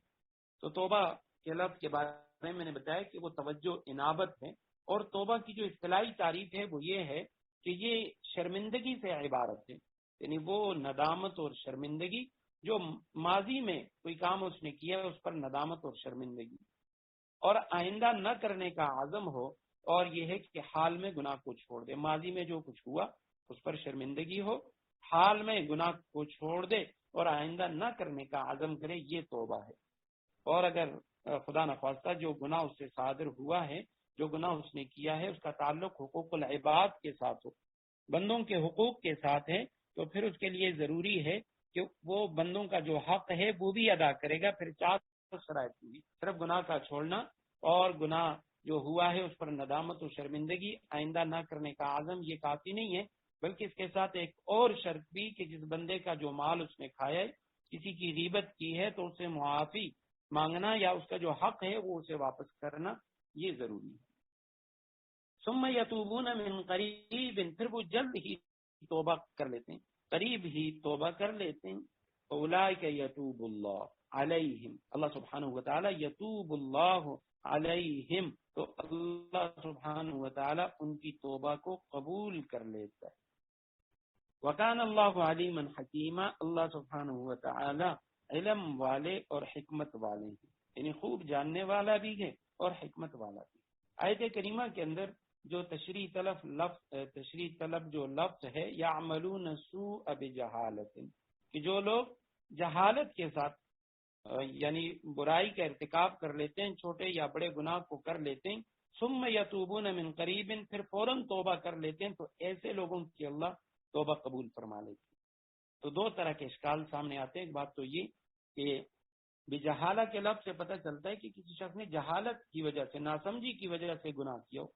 تو توبہ کے لفظ کے بارے میں نے بتایا کہ وہ توجہ، انابت ہے، اور توبہ کی جو اصطلاحی تعریف ہے وہ یہ ہے کہ یہ شرمندگی سے عبارت ہے، یعنی وہ ندامت اور شرمندگی جو ماضی میں کوئی کام اس نے کیا اس پر ندامت اور شرمندگی، اور آئندہ نہ کرنے کا عزم ہو، اور یہ ہے کہ حال میں گناہ کو چھوڑ دے، ماضی میں جو کچھ ہوا اس پر شرمندگی ہو، حال میں گناہ کو چھوڑ دے اور آئندہ نہ کرنے کا عزم کرے، یہ توبہ ہے۔ اور اگر خدا نخواستہ جو گناہ اس سے صادر ہوا ہے، جو گناہ اس نے کیا ہے، اس کا تعلق حقوق العباد کے ساتھ ہو، بندوں کے حقوق کے ساتھ ہے، تو پھر اس کے لیے ضروری ہے کہ وہ بندوں کا جو حق ہے وہ بھی ادا کرے گا۔ پھر 4 شرائط ہوگی، صرف گناہ کا چھوڑنا اور گناہ جو ہوا ہے اس پر ندامت و شرمندگی، آئندہ نہ کرنے کا عزم، یہ کافی نہیں ہے، بلکہ اس کے ساتھ ایک اور شرط بھی کہ جس بندے کا جو مال اس نے کھایا ہے، کسی کی غیبت کی ہے تو اسے معافی مانگنا یا اس کا جو حق ہے وہ اسے واپس کرنا، یہ ضروری ہے۔ ثم یتوبون من قریب، پھر وہ جلد ہی توبہ کر لیتے ہیں، قریب ہی توبہ کر لیتے ہیں، اولئک یتوب اللہ علیہم، اللہ سبحانہ وتعالی یتوب اللہ علیہم، تو اللہ سبحانہ وتعالی ان کی توبہ کو قبول کر لیتا ہے۔ وکان اللہ علیما حکیما، اللہ سبحانہ وتعالی علم والے اور حکمت والے ہیں، یعنی خوب جاننے والا بھی ہے اور حکمت والا بھی۔ آیت کریمہ کے اندر جو تشریح طلب جو لفظ ہے، یعملون سوء بجہالت، کہ جو لوگ جہالت کے ساتھ یعنی برائی کا ارتکاب کر لیتے ہیں، چھوٹے یا بڑے گناہ کو کر لیتے ہیں، ثم یتوبون من قریب، پھر فوراً توبہ کر لیتے ہیں، تو ایسے لوگوں کی اللہ توبہ قبول فرما لیتی ہے۔ تو دو طرح کے اشکال سامنے آتے ہیں۔ ایک بات تو یہ کہ بجہالہ کے لفظ سے پتہ چلتا ہے کہ کسی شخص نے جہالت کی وجہ سے، ناسمجھی کی وجہ سے گناہ کیا ہو۔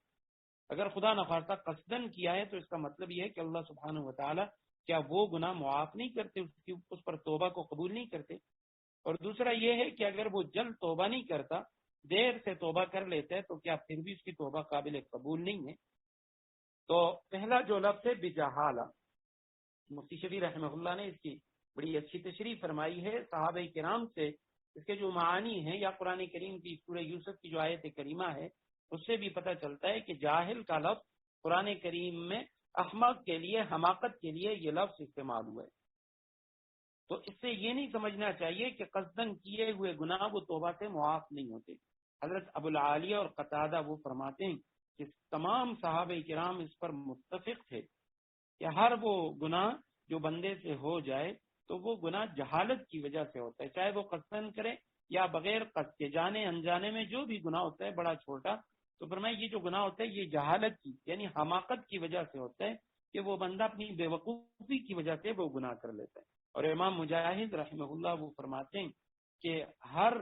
اگر خدا نخواستہ قصدن کیا ہے تو اس کا مطلب یہ ہے کہ اللہ سبحانہ وتعالی کیا وہ گناہ معاف نہیں کرتے، اس پر توبہ کو قبول نہیں کرتے۔ اور دوسرا یہ ہے کہ اگر وہ جلد توبہ نہیں کرتا، دیر سے توبہ کر لیتا ہے، تو کیا پھر بھی اس کی توبہ قابل قبول نہیں ہے؟ تو پہلا جو لفظ ہے بجہالہ، مفتی شفیع رحمہ اللہ نے اس کی بڑی اچھی تشریح فرمائی ہے۔ صحابہ کرام سے اس کے جو معانی ہیں، یا قرآن کریم کی سورہ یوسف کی جو آیت کریمہ ہے، اس سے بھی پتہ چلتا ہے کہ جاہل کا لفظ قرآن کریم میں احمق کے لیے، حماقت کے لیے یہ لفظ استعمال ہوا ہے۔ تو اس سے یہ نہیں سمجھنا چاہیے کہ قصدن کیے ہوئے گناہ وہ توبہ سے معاف نہیں ہوتے۔ حضرت ابو العالیہ اور قتادہ وہ فرماتے ہیں کہ تمام صحابہ کرام اس پر متفق تھے کہ ہر وہ گناہ جو بندے سے ہو جائے تو وہ گناہ جہالت کی وجہ سے ہوتا ہے، چاہے وہ قصدن کرے یا بغیر قصد کے، جانے انجانے میں جو بھی گناہ ہوتا ہے، بڑا چھوٹا، تو فرمایا یہ جو گناہ ہوتا ہے یہ جہالت کی یعنی حماقت کی وجہ سے ہوتا ہے، کہ وہ بندہ اپنی بے وقوفی کی وجہ سے وہ گناہ کر لیتا ہے۔ اور امام مجاہد رحمہ اللہ وہ فرماتے ہیں کہ ہر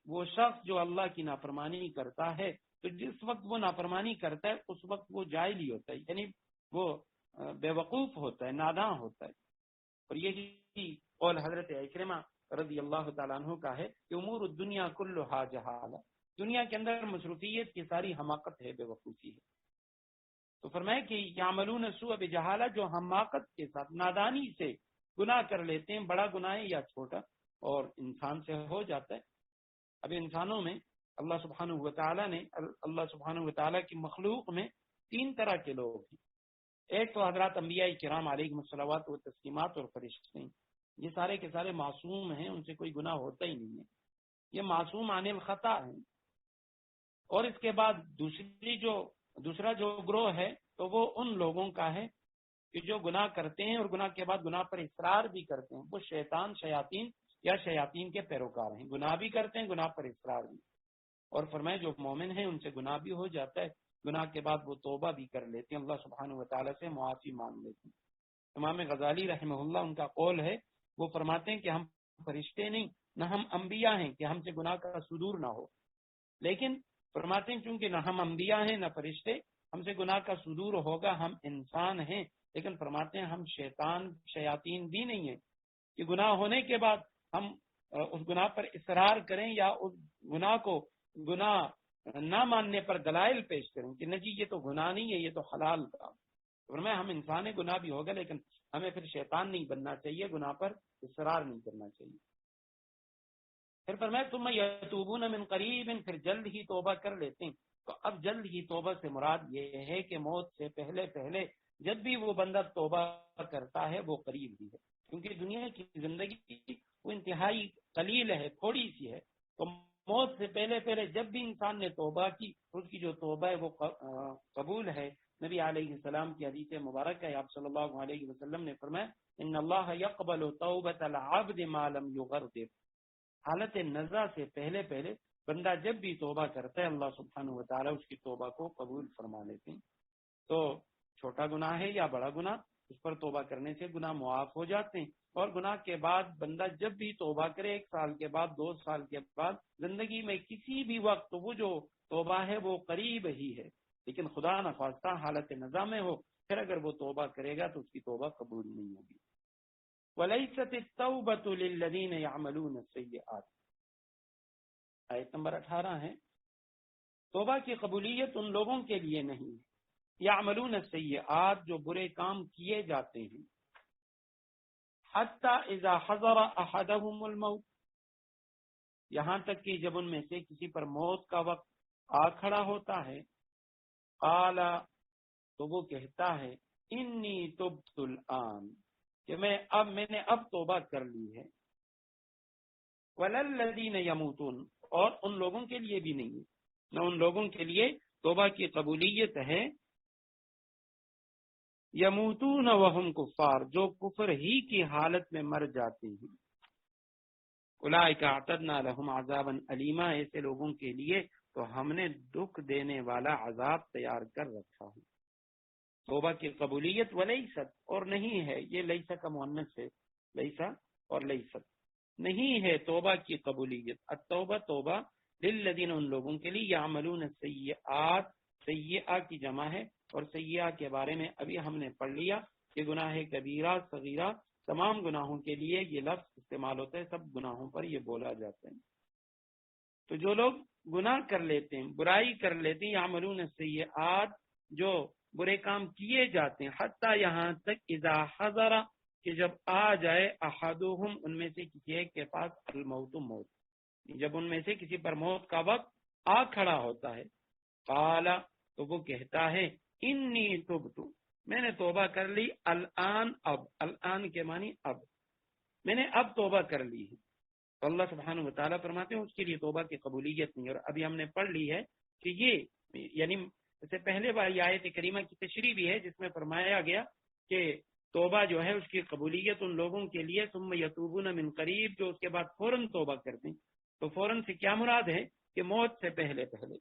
وہ شخص جو اللہ کی نافرمانی کرتا ہے، تو جس وقت وہ نافرمانی کرتا ہے اس وقت وہ جاہل ہی ہوتا ہے، یعنی وہ بے وقوف ہوتا ہے، ناداں ہوتا ہے۔ اور یہی قول حضرت اکرمہ رضی اللہ تعالیٰ عنہ کا ہے کہ امور الدنیا کلھا جہالہ، دنیا کے اندر مصروفیت کی ساری حماقت ہے، بے وقوفی ہے۔ تو فرمائے کہ یعملون سوء بجہالہ، جو حماقت کے ساتھ، نادانی سے گناہ کر لیتے ہیں، بڑا گناہ ہے یا چھوٹا، اور انسان سے ہو جاتا ہے۔ اب انسانوں میں اللہ سبحانہ وتعالی کی مخلوق میں تین طرح کے لوگ ہیں۔ ایک تو حضرات انبیاء کرام علیہم الصلوات و تسلیمات اور فرشتے ہیں، یہ سارے کے سارے معصوم ہیں، ان سے کوئی گناہ ہوتا ہی نہیں ہے، یہ معصوم عن الخطا ہیں۔ اور اس کے بعد دوسرا جو گروہ ہے تو وہ ان لوگوں کا ہے کہ جو گناہ کرتے ہیں اور گناہ کے بعد گناہ پر اصرار بھی کرتے ہیں، وہ شیاطین یا شیاطین کے پیروکار ہیں، گناہ بھی کرتے ہیں، گناہ پر اصرار بھی۔ اور فرمائے جو مومن ہیں ان سے گناہ بھی ہو جاتا ہے، گناہ کے بعد وہ توبہ بھی کر لیتے ہیں، اللہ سبحانہ وتعالی سے معافی مانگ لیتے ہیں۔ امام غزالی رحمہ اللہ ان کا قول ہے، وہ فرماتے ہیں کہ ہم فرشتے نہیں، نہ ہم انبیاء ہیں کہ ہم سے گناہ کا صدور نہ ہو، لیکن فرماتے ہیں چونکہ نہ ہم انبیاء ہیں نہ فرشتے، ہم سے گناہ کا صدور ہوگا، ہم انسان ہیں، لیکن فرماتے ہیں ہم شیاطین بھی نہیں ہیں کہ گناہ ہونے کے بعد ہم اس گناہ پر اصرار کریں یا اس گناہ نہ ماننے پر دلائل پیش کریں کہ نہیں جی یہ تو گناہ نہیں ہے، یہ تو حلال کام۔ فرمایا ہم انسان ہیں، گناہ بھی ہوگا، لیکن ہمیں پھر شیطان نہیں بننا چاہیے، گناہ پر اصرار نہیں کرنا چاہیے۔ پھر فرمایا ثم یتوبون من قریب، پھر جلد ہی توبہ کر لیتے ہیں۔ تو اب جلد ہی توبہ سے مراد یہ ہے کہ موت سے پہلے جب بھی وہ بندہ توبہ کرتا ہے وہ قریب ہی ہے، کیونکہ دنیا کی زندگی وہ انتہائی قلیل ہے، تھوڑی سی ہے۔ تو موت سے پہلے جب بھی انسان نے توبہ کی، اس کی جو توبہ ہے وہ قبول ہے۔ نبی علیہ السلام کی حدیث مبارک ہے، آپ صلی اللہ علیہ وسلم نے فرمایا ان اللہ یقبل توبۃ العبد ما لم یغرر، حالت نزع سے پہلے بندہ جب بھی توبہ کرتا ہے اللہ سبحانہ وتعالی اس کی توبہ کو قبول فرما لیتے ہیں۔ تو چھوٹا گناہ ہے یا بڑا گناہ، اس پر توبہ کرنے سے گناہ معاف ہو جاتے ہیں۔ اور گناہ کے بعد بندہ جب بھی توبہ کرے، 1 سال کے بعد، 2 سال کے بعد، زندگی میں کسی بھی وقت، وہ جو توبہ ہے وہ قریب ہی ہے، لیکن خدا نخواستہ حالت نزع میں ہو، پھر اگر وہ توبہ کرے گا تو اس کی توبہ قبول نہیں ہوگی۔ وَلَيْسَتِ التَّوْبَةُ لِلَّذِينَ يَعْمَلُونَ السَّيِّئَاتِ، آیت نمبر 18 ہے، توبہ کی قبولیت ان لوگوں کے لیے نہیں ہے یعملون السیئات جو برے کام کیے جاتے ہیں، حتی اذا حضر احدهم الموت یہاں تک کہ جب ان میں سے کسی پر موت کا وقت آ کھڑا ہوتا ہے، قال تو وہ کہتا ہے انی تبت الآن کہ میں نے اب توبہ کر لی ہے، وللذین یموتون اور ان لوگوں کے لیے بھی نہیں، نہ ان لوگوں کے لیے توبہ کی قبولیت ہے، یموتون وہم کفار جو کفر ہی کی حالت میں مر جاتے ہیں، اولئک اعتدنا لهم عذابا الیما ایسے لوگوں کے لیے تو ہم نے دکھ دینے والا عذاب تیار کر رکھا ہے۔ توبہ کی قبولیت ولیست اور نہیں ہے، یہ لیسا کا مؤنث ہے، لیسا اور لیست نہیں ہے توبہ کی قبولیت، التوبہ توبہ للذین ان لوگوں کے لیے یعملون السیئات سیئہ کی جمع ہے، اور سیئہ کے بارے میں ابھی ہم نے پڑھ لیا کہ گناہ کبیرہ صغیرہ تمام گناہوں کے لیے یہ لفظ استعمال ہوتا ہے، سب گناہوں پر یہ بولا جاتا ہے۔ تو جو لوگ گناہ کر لیتے ہیں، برائی کر لیتے ہیں، یعملون السیئات جو برے کام کیے جاتے ہیں، حتی یہاں تک اذا حضر کہ جب آ جائے احدہم ان میں سے کسی ایک کے پاس الموت موت، جب ان میں سے کسی پر موت کا وقت آ کھڑا ہوتا ہے، قال تو وہ کہتا ہے انی تبت میں نے توبہ کر لی، الآن اب، الآن کے معنی اب، میں نے اب توبہ کر لی ہے۔ تو اللہ سبحانہ و تعالیٰ فرماتے ہیں اس کے لیے توبہ کی قبولیت نہیں، اور ابھی ہم نے پڑھ لی ہے کہ یہ یعنی اس سے پہلے والی آیت کریمہ کی تشریح بھی ہے جس میں فرمایا گیا کہ توبہ جو ہے اس کی قبولیت ان لوگوں کے لیے ثم یتوبون من قریب جو اس کے بعد فوراً توبہ کرتے ہیں۔ تو فوراً سے کیا مراد ہے کہ موت سے پہلے پہلے،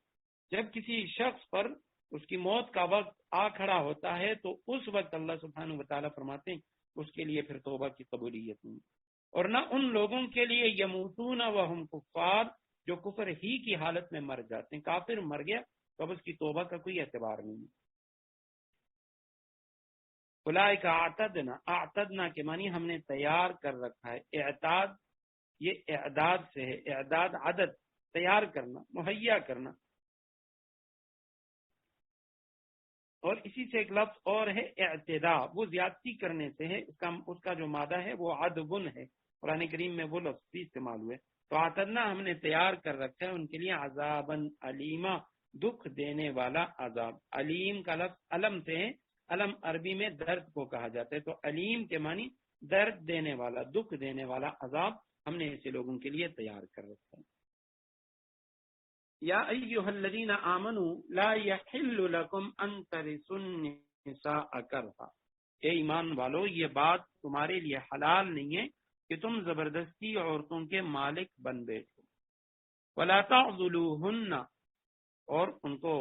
جب کسی شخص پر اس کی موت کا وقت آ کھڑا ہوتا ہے تو اس وقت اللہ سبحانہ و تعالیٰ فرماتے ہیں اس کے لیے پھر توبہ کی قبولیت نہیں، اور نہ ان لوگوں کے لیے یموتون وہم کفار جو کفر ہی کی حالت میں مر جاتے ہیں، کافر مر گیا تو اب اس کی توبہ کا کوئی اعتبار نہیں۔ اولئک اعتدنا، اعتدنا کے معنی ہم نے تیار کر رکھا ہے، اعتاد یہ اعداد سے ہے، اعداد عدد تیار کرنا، مہیا کرنا، اور اسی سے ایک لفظ اور ہے اعتداء، وہ زیادتی کرنے سے ہے، اس کا جو مادہ ہے وہ عدبن ہے، قرآن کریم میں وہ لفظ بھی استعمال ہوئے۔ تو اعتدنا ہم نے تیار کر رکھا ہے ان کے لیے عذاباً علیما دکھ دینے والا عذاب، علیم کا لفظ علم سے ہے، علم عربی میں درد کو کہا جاتا ہے، تو علیم کے معنی درد دینے والا دکھ دینے والا عذاب ہم نے ایسے لوگوں کے لیے تیار کر رکھا ہے۔ یا ایھا الذین آمنوا لا یحل لکم ان ترثوا النساء کرہا، اے ایمان والو یہ بات تمہارے لیے حلال نہیں ہے کہ تم زبردستی عورتوں کے مالک بن بیٹھو، ولا تعضلوہن اور ان کو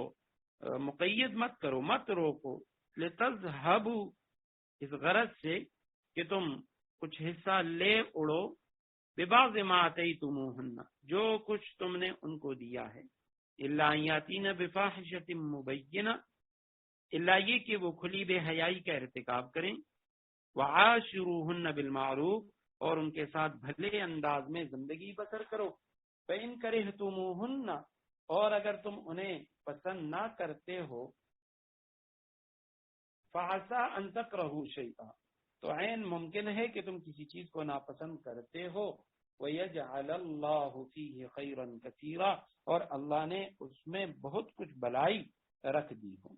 مقید مت کرو، مت روکو، لتذہبوا اس غرض سے کہ تم کچھ حصہ لے اڑو، ببعض ما آتیتموہن جو کچھ تم نے ان کو دیا ہے، الا ان یاتین بفاحشۃ مبینہ الا یہ کہ وہ کھلی بے حیائی کا ارتکاب کریں، وعاشروہن بالمعروف اور ان کے ساتھ بھلے انداز میں زندگی بسر کرو، فإن کرہتموہن اور اگر تم انہیں پسند نہ کرتے ہو، فعسى ان تکرہوا شیئا تو عین ممکن ہے کہ تم کسی چیز کو ناپسند کرتے ہو، وَيَجْعَلَ اللَّهُ فِيهِ خَيْرًا كَثِيرًا اور اللہ نے اس میں بہت کچھ بلائی رکھ دی ہو۔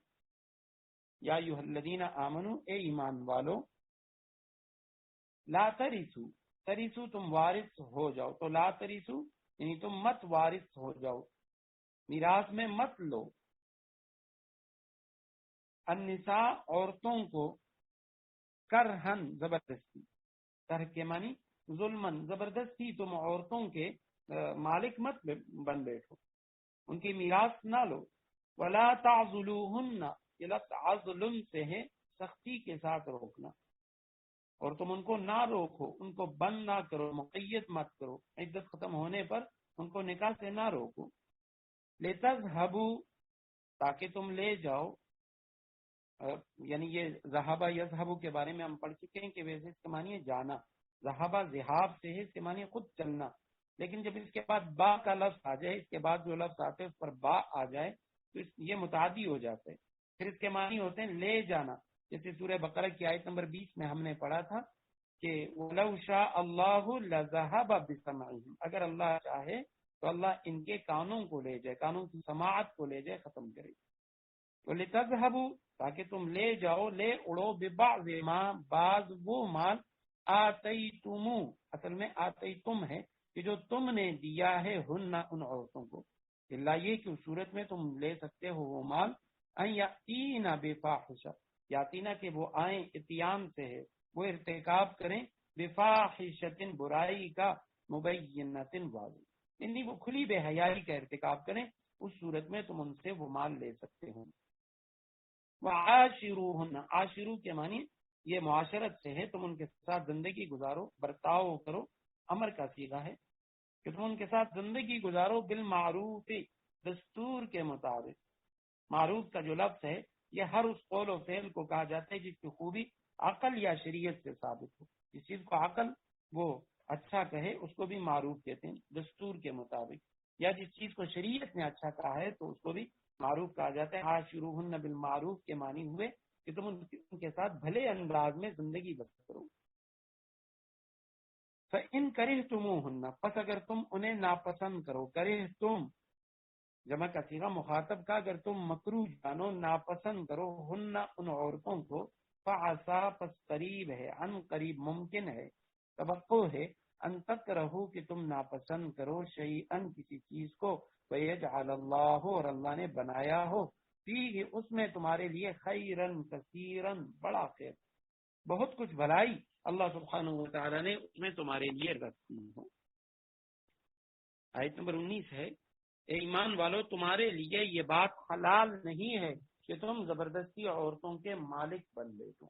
یا ایھا الذین آمنوا اے ایمان والو، لا ترثوا، ترثوا تم وارث ہو جاؤ، تو لا ترثوا یعنی تم مت وارث ہو جاؤ، میراث میں مت لو، النساء عورتوں کو، کرہن زبردستی، کرہ کے معنی ظلمن زبردستی تم عورتوں کے مالک مت بن بیٹھو، ان کی میراث نہ لو، ولا تعضلوہن یہ لفظ عضل سے ہے سختی کے ساتھ روکنا، اور تم ان کو نہ روکو، ان کو بند نہ کرو، مقید مت کرو، عدت ختم ہونے پر ان کو نکاح سے نہ روکو، لتذہبوا تاکہ تم لے جاؤ، یعنی یہ ذہابہ یذہبو کے بارے میں ہم پڑھ چکے ہیں کہ ویسے اس کے معنی ہے جانا، ذہابہ ذہاب سے ہے، اس کے معنی ہے خود چلنا، لیکن جب اس کے بعد با کا لفظ آ جائے، اس کے بعد جو لفظ آتے ہیں اس پر با آ جائے تو یہ متعدی ہو جاتا ہے، پھر اس کے معنی ہوتے ہیں لے جانا، جیسے سورہ بقرہ کی آیت نمبر 20 میں ہم نے پڑھا تھا کہ وَلَوْ شَاءَ اللَّهُ لَذَهَبَ بِسَمْعِهِمْ، اگر اللہ چاہے تو اللہ ان کے کانوں کو لے جائے، کانوں کی سماعت کو لے جائے، ختم کرے۔ وَلِتَذْهَبُوا، تاکہ تم لے جاؤ، لے اڑو، بِبَعْضِ مَا، بعض وہ مال، آتَيْتُمُ، اصل میں آتَيْتُم ہے کہ جو تم نے دیا ہے، ہن، ان عورتوں کو، اللہ یہ کہ اس صورت میں تم لے سکتے ہو وہ مال، ان یاتینا بفاحشہ، یاتینا کہ وہ آئیں، اتیان سے ہے، وہ ارتکاب کریں، بفاحشۃ، برائی کا، مبینۃ، واضح، یعنی وہ کھلی بے حیائی کا ارتکاب کریں، اس صورت میں تم ان سے وہ مال لے سکتے ہو۔ وعاشروہن، عاشرو کے معنی یہ معاشرت سے ہے، تم ان کے ساتھ زندگی گزارو، برتاؤ کرو، امر کا صیغہ ہے کہ تم ان کے ساتھ زندگی گزارو، بالمعروف، دستور کے مطابق۔ معروف کا جو لفظ ہے یہ ہر اس قول و فعل کو کہا جاتا ہے جس کی خوبی عقل یا شریعت سے ثابت ہو، جس چیز کو عقل وہ اچھا کہے اس کو بھی معروف کہتے ہیں، دستور کے مطابق، یا جس چیز کو شریعت نے اچھا کہا ہے تو اس کو بھی معروف کہا جاتا ہے۔ عاشروہن بالمعروف کے معنی ہوئے کہ تم ان کے ساتھ بھلے انداز میں زندگی بسر کرو۔ فَإِن كَرِهْتُمُوهُنَّ، پس اگر تم انہیں ناپسند کرو، کرہتم جمع کا صیغہ مخاطب کا، اگر تم مکروہ جانو، ناپسند کرو، ہن، ان عورتوں کو، فعسا، پس قریب ہے، ان قریب ممکن ہے، توقع ہے، ان تکرہو کہ تم ناپسند کرو، شیئن کسی چیز کو، ویجعل اللہ، اور اللہ نے بنایا ہو، فیہ اس میں تمہارے لیے، خیرن کثیرن، بڑا خیر، بہت کچھ بھلائی اللہ سبحانہ وتعالی نے اس میں تمہارے لیے رکھی ہو۔ آیت نمبر 19 ہے، اے ایمان والو، تمہارے لیے یہ بات حلال نہیں ہے کہ تم زبردستی عورتوں کے مالک بن بیٹھو۔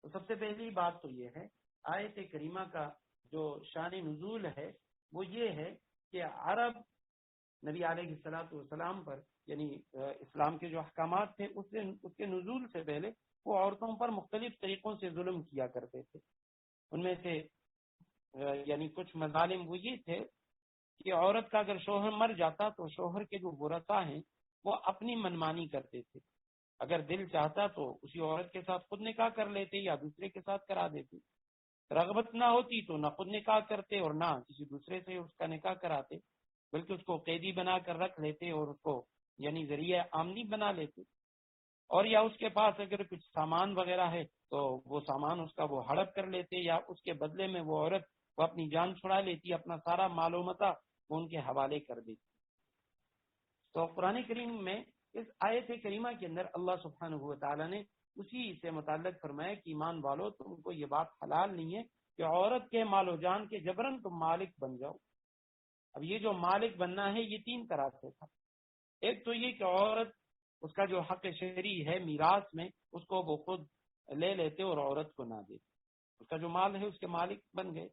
تو سب سے پہلی بات تو یہ ہے، آیت کریمہ کا جو شان نزول ہے وہ یہ ہے کہ عرب نبی علیہ الصلوۃ والسلام پر، یعنی اسلام کے جو احکامات تھے اس کے نزول سے پہلے وہ عورتوں پر مختلف طریقوں سے ظلم کیا کرتے تھے۔ ان میں سے یعنی کچھ مظالم وہ یہ تھے کہ عورت کا اگر شوہر مر جاتا تو شوہر کے جو ورثاء ہیں وہ اپنی منمانی کرتے تھے، اگر دل چاہتا تو اسی عورت کے ساتھ خود نکاح کر لیتے یا دوسرے کے ساتھ کرا دیتے، رغبت نہ ہوتی تو نہ خود نکاح کرتے اور نہ کسی دوسرے سے اس کا نکاح کراتے، بلکہ اس کو قیدی بنا کر رکھ لیتے اور اس کو یعنی ذریعہ آمدنی بنا لیتے، اور یا اس کے پاس اگر کچھ سامان وغیرہ ہے تو وہ سامان اس کا وہ ہڑپ کر لیتے، یا اس کے بدلے میں وہ عورت وہ اپنی جان چھڑا لیتی، اپنا سارا مال و متاع وہ ان کے حوالے کر دیتی۔ تو قرآن کریم میں اس آیت کریمہ کے اندر اللہ سبحانہ و تعالی نے اسی سے متعلق فرمایا کہ ایمان والو، تم کو یہ بات حلال نہیں ہے کہ عورت کے مال و جان کے جبرن تم مالک بن جاؤ۔ اب یہ جو مالک بننا ہے یہ تین طرح سے تھا، ایک تو یہ کہ عورت اس کا جو حق شرعی ہے میراث میں اس کو وہ خود لے لیتے اور عورت کو نہ دیتے، اس کا جو مال ہے اس کے مالک بن گئے۔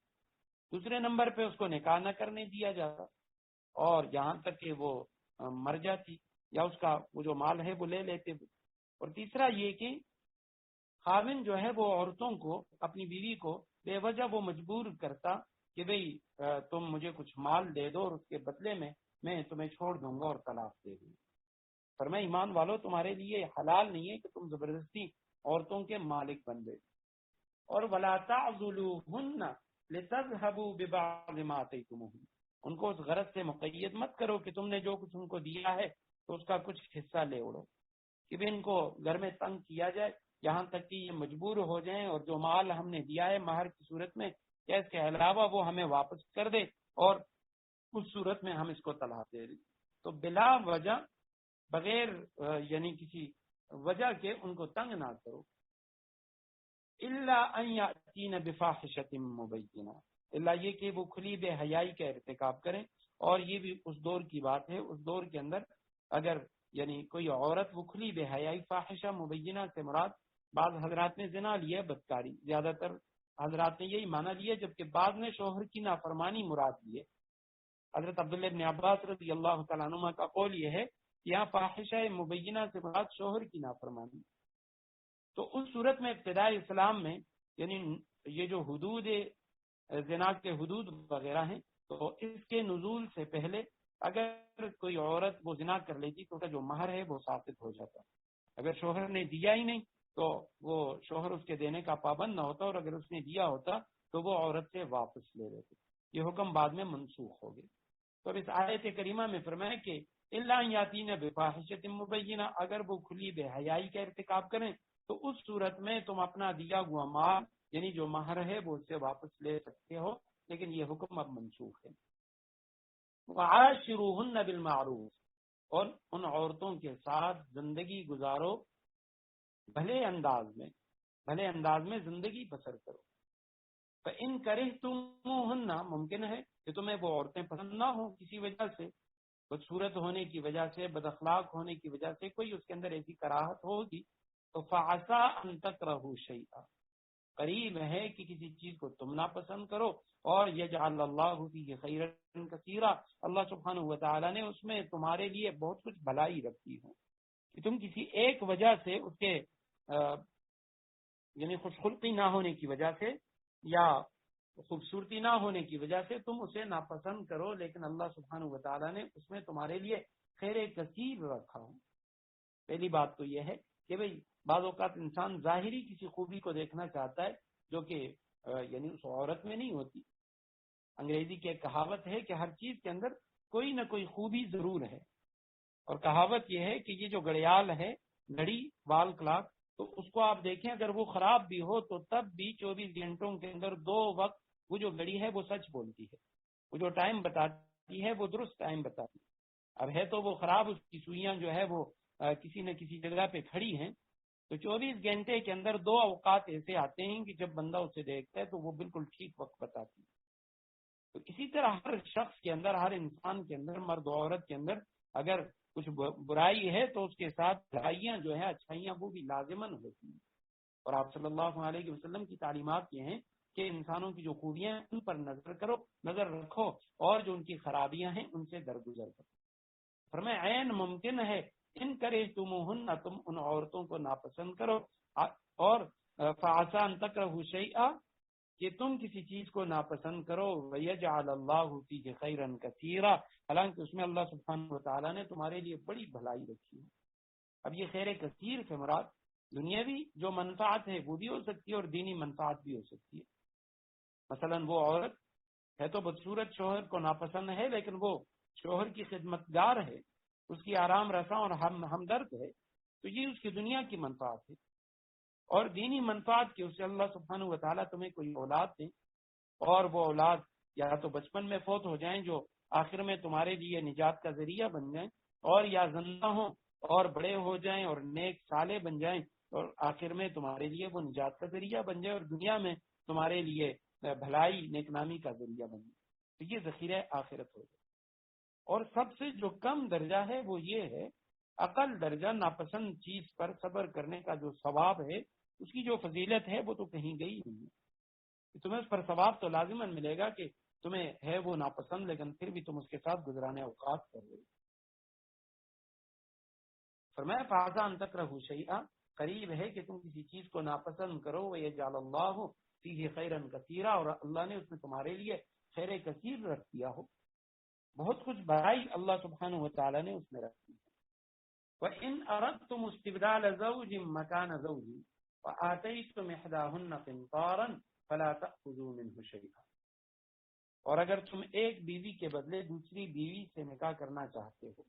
دوسرے نمبر پہ اس کو نکاح نہ کرنے دیا جاتا، اور یہاں تک کہ وہ مر جاتی یا اس کا وہ جو مال ہے وہ لے لیتے۔ اور تیسرا یہ کہ خاوند جو ہے وہ عورتوں کو، اپنی بیوی کو بے وجہ وہ مجبور کرتا کہ بھئی تم مجھے کچھ مال دے دو اور اس کے بدلے میں تمہیں چھوڑ دوں گا اور طلاق دے دوں گا۔ فرمایا ایمان والو، تمہارے لیے حلال نہیں ہے کہ تم زبردستی عورتوں کے مالک بن گئے۔ اور وَلَا تَعْضُلُوهُنَّ لِتَذْهَبُوا بِبَعْضِ مَا آتَيْتُمُوهُنَّ، ان کو اس غرض سے مقید مت کرو کہ تم نے جو کچھ ان کو دیا ہے تو اس کا کچھ حصہ لے اڑو، کہ بھی ان کو گھر میں تنگ کیا جائے یہاں تک کہ یہ مجبور ہو جائیں اور جو مال ہم نے دیا ہے مہر کی صورت میں یا اس کے علاوہ وہ ہمیں واپس کر دے، اور اس صورت میں ہم اس کو طلاق دے دیں۔ تو بلا وجہ، بغیر یعنی کسی وجہ کے ان کو تنگ نہ کرو۔ الا ان یاتین بفاحشۃ مبینہ، اللہ یہ کہ وہ کھلی بے حیائی کا ارتکاب کریں، اور یہ بھی اس دور کی بات ہے، اس دور کے اندر اگر یعنی کوئی عورت وہ کھلی بے حیائی، فاحشہ مبینہ سے مراد بعض حضرات نے زنا لیا، بدکاری، زیادہ تر حضرات نے یہی مانا لیا، جبکہ بعض نے شوہر کی نافرمانی مراد لیے۔ حضرت عبداللہ بن عباس رضی اللہ تعالیٰ عنہما کا قول یہ ہے کہ یہاں فاحشہ مبینہ سے مراد شوہر کی نافرمانی۔ تو اس صورت میں ابتدائی اسلام میں یعنی یہ جو حدود زنا کے حدود وغیرہ ہیں تو اس کے نزول سے پہلے اگر کوئی عورت وہ زنا کر لیتی تو اس کا جو مہر ہے وہ ثابت ہو جاتا، اگر شوہر نے دیا ہی نہیں تو وہ شوہر اس کے دینے کا پابند نہ ہوتا، اور اگر اس نے دیا ہوتا تو وہ عورت سے واپس لے لیتے. یہ حکم بعد میں منسوخ ہو گئے. تو اب اس آیت کریمہ میں فرمایا کہ اللہ یاتین بفاحشۃ مبینہ، اگر وہ کھلی بے حیائی کا ارتکاب کریں تو اس صورت میں تم اپنا دیا ہوا مال یعنی جو مہر ہے وہ اس سے واپس لے سکتے ہو، لیکن یہ حکم اب منسوخ ہے. وعاشروہن بالمعروف، اور ان عورتوں کے ساتھ زندگی گزارو بھلے انداز میں زندگی بسر کرو. فإن کرہتموہن، ممکن ہے کہ تمہیں وہ عورتیں پسند نہ ہوں کسی وجہ سے، بدصورت ہونے کی وجہ سے، بد اخلاق ہونے کی وجہ سے، کوئی اس کے اندر ایسی کراہت ہوگی، تو فعسا ان تکرہوا شیئا، قریب ہے کہ کسی چیز کو تم ناپسند کرو، اور یجعل اللہ فیہ خیرا کثیرا، اللہ سبحانہ و تعالی نے اس میں تمہارے لیے بہت کچھ بھلائی رکھی ہو. کہ تم کسی ایک وجہ سے اس کے یعنی خوش خلقی نہ ہونے کی وجہ سے یا خوبصورتی نہ ہونے کی وجہ سے تم اسے ناپسند کرو، لیکن اللہ سبحانہ و تعالیٰ نے اس میں تمہارے لیے خیر کثیر رکھا ہو. پہلی بات تو یہ ہے کہ بھئی بعض اوقات انسان ظاہری کسی خوبی کو دیکھنا چاہتا ہے جو کہ یعنی اس عورت میں نہیں ہوتی. انگریزی کی ایک کہاوت ہے کہ ہر چیز کے اندر کوئی نہ کوئی خوبی ضرور ہے، اور کہاوت یہ ہے کہ یہ جو گھڑیال ہے، گھڑی، وال کلاک، تو اس کو آپ دیکھیں اگر وہ خراب بھی ہو تو تب بھی 24 گھنٹوں کے اندر 2 وقت وہ جو گھڑی ہے وہ سچ بولتی ہے، وہ جو ٹائم بتاتی ہے وہ درست ٹائم بتاتی ہے. اب ہے تو وہ خراب، اس کی سوئیاں جو ہے وہ کسی نہ کسی جگہ پہ کھڑی ہیں، تو 24 گھنٹے کے اندر 2 اوقات ایسے آتے ہیں کہ جب بندہ اسے دیکھتا ہے تو وہ بالکل ٹھیک وقت بتاتی ہے. تو اسی طرح ہر شخص کے اندر، ہر انسان کے اندر، مرد و عورت کے اندر اگر کچھ برائی ہے تو اس کے ساتھ بھلائیاں جو ہے، اچھائیاں، وہ بھی لازماً ہوتی ہیں. اور آپ صلی اللہ علیہ وسلم کی تعلیمات یہ ہیں کہ انسانوں کی جو خوبیاں ہیں ان پر نظر رکھو، اور جو ان کی خرابیاں ہیں ان سے درگزر کرو. فرمایا عین ممکن ہے ان کرہتموہن، تم ان عورتوں کو ناپسند کرو، اور فعسا ان تکرہوا شیئا، کہ تم کسی چیز کو ناپسند کرو، وَيَجْعَلَ اللَّهُ فِيهِ خَيْرًا كَثِيرًا، حالانکہ اس میں اللہ سبحانہ و تعالیٰ نے تمہارے لیے بڑی بھلائی رکھی ہے. اب یہ خیر کثیر سے مراد دنیاوی جو منفعت ہے وہ بھی ہو سکتی ہے اور دینی منفعت بھی ہو سکتی ہے. مثلا وہ عورت ہے تو بدصورت شوہر کو ناپسند ہے، لیکن وہ شوہر کی خدمتگار ہے، اس کی آرام رساں اور ہمدرد ہے، تو یہ اس کی دنیا کی منفعت ہے. اور دینی منفعت کی، اس سے اللہ سبحانہ و تعالیٰ تمہیں کوئی اولاد دیں، اور وہ اولاد یا تو بچپن میں فوت ہو جائیں جو آخر میں تمہارے لیے نجات کا ذریعہ بن جائیں، اور یا زندہ ہوں اور بڑے ہو جائیں اور نیک صالح بن جائیں اور آخر میں تمہارے لیے وہ نجات کا ذریعہ بن جائے اور دنیا میں تمہارے لیے بھلائی نیک نامی کا ذریعہ بن جائے. تو یہ ذخیرہ آخرت ہو جائے. اور سب سے جو کم درجہ ہے وہ یہ ہے، اقل درجہ ناپسند چیز پر صبر کرنے کا جو ثواب ہے، اس کی جو فضیلت ہے وہ تو کہیں گئی نہیں ہے. تمہیں اس پر ثواب تو لازماً ملے گا کہ تمہیں ہے وہ ناپسند، لیکن پھر بھی تم اس کے ساتھ گزرانے اوقات کر رہے ہو. فرمایا فعسا ان تکرہوا شیئا، قریب ہے کہ تم کسی چیز کو ناپسند کرو، وَيَجْعَلَ اللَّهُ فِيهِ خَيْرًا كَثِيرًا، اور اللہ نے اس میں تمہارے لیے خیر کثیر رکھ دیا ہو، بہت کچھ بھلائی اللہ سبحانہ و تعالی نے اس میں رکھی ہے. وَإِنْ أَرَدْتُمُ اسْتِبْدَالَ زَوْجٍ مَكَانَ زَوْجٍ وَآتَيْتُمْ إِحْدَاهُنَّ قِنْطَارًا فَلَا تَأْخُذُوا مِنْهُ شَيْئًا، اور اگر تم ایک بیوی کے بدلے دوسری بیوی سے نکاح کرنا چاہتے ہو،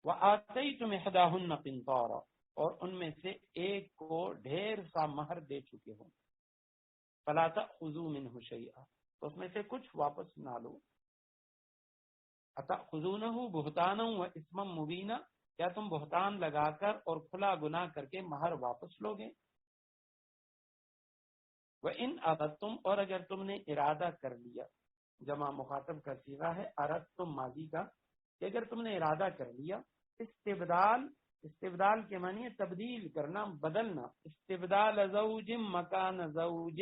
وَآتَيْتُمْ إِحْدَاهُنَّ قِنْطَارًا، اور ان میں سے ایک کو ڈھیر سا مہر دے چکے ہو، فَلَا تَأْخُذُوا مِنْهُ شَيْئًا، تو اس میں سے کچھ واپس نہ لو. أَتَأْخُذُونَهُ بُهْتَانًا وَإِثْمًا مُبِينًا، کیا تم بہتان لگا کر اور کھلا گناہ کر کے مہر واپس لوگے؟ وَإِنْ أَرَدْتُمْ، اور اگر تم نے ارادہ کر لیا، جمع مخاطب کا صیغہ ہے، اردتم ماضی کا، کہ اگر تم نے ارادہ کر لیا، استبدال کے معنی ہے تبدیل کرنا، بدلنا. استبدال زوج مکان زوج،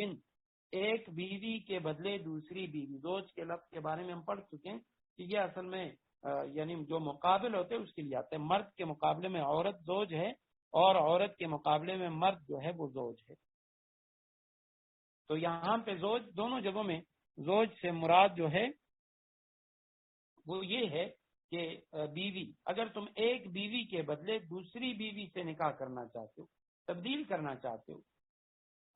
ایک بیوی کے بدلے دوسری بیوی. زوج کے لفظ کے بارے میں ہم پڑھ چکے ہیں کہ یہ اصل میں یعنی جو مقابل ہوتے ہیں اس کے لیے آتے ہیں. مرد کے مقابلے میں عورت زوج ہے، اور عورت کے مقابلے میں مرد جو ہے وہ زوج ہے. تو یہاں پہ زوج، دونوں جگہوں میں زوج سے مراد جو ہے وہ یہ ہے کہ بیوی، اگر تم ایک بیوی کے بدلے دوسری بیوی سے نکاح کرنا چاہتے ہو، تبدیل کرنا چاہتے ہو،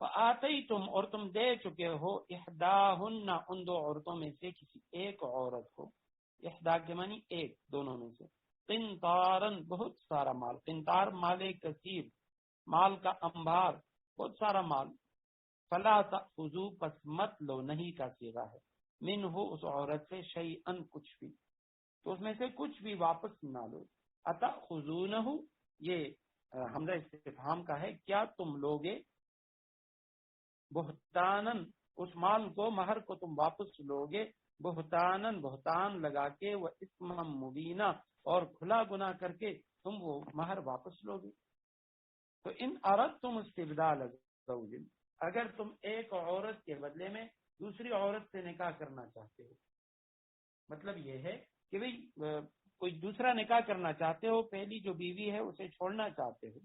فآتیتم، اور تم دے چکے ہو، احداہن، ان دو عورتوں میں سے کسی ایک عورت کو، احدا کے معنی ایک، دونوں میں سے، قنطارن، بہت سارا مال، قنطار مال کثیر، مال کا انبار، بہت سارا مال، فلا تأخذوا، پس مت لو، نہیں کا صیغہ ہے، منہ، اس عورت سے، شیئن، کچھ بھی، تو اس میں سے کچھ بھی واپس نہ لو، اتأخذونہ، یہ حمزہ استفہام کا ہے، کیا تم لوگے، بہتانن، اس مال کو، مہر کو تم واپس لوگے، بہتانن، بہتان لگا کے، وہ اسم مبینہ، اور کھلا گناہ کر کے تم وہ مہر واپس لوگے۔ تو ان اردتم استبدال زوج، اگر تم ایک عورت کے بدلے میں دوسری عورت سے نکاح کرنا چاہتے ہو، مطلب یہ ہے کہ بھئی کوئی دوسرا نکاح کرنا چاہتے ہو، پہلی جو بیوی ہے اسے چھوڑنا چاہتے ہو،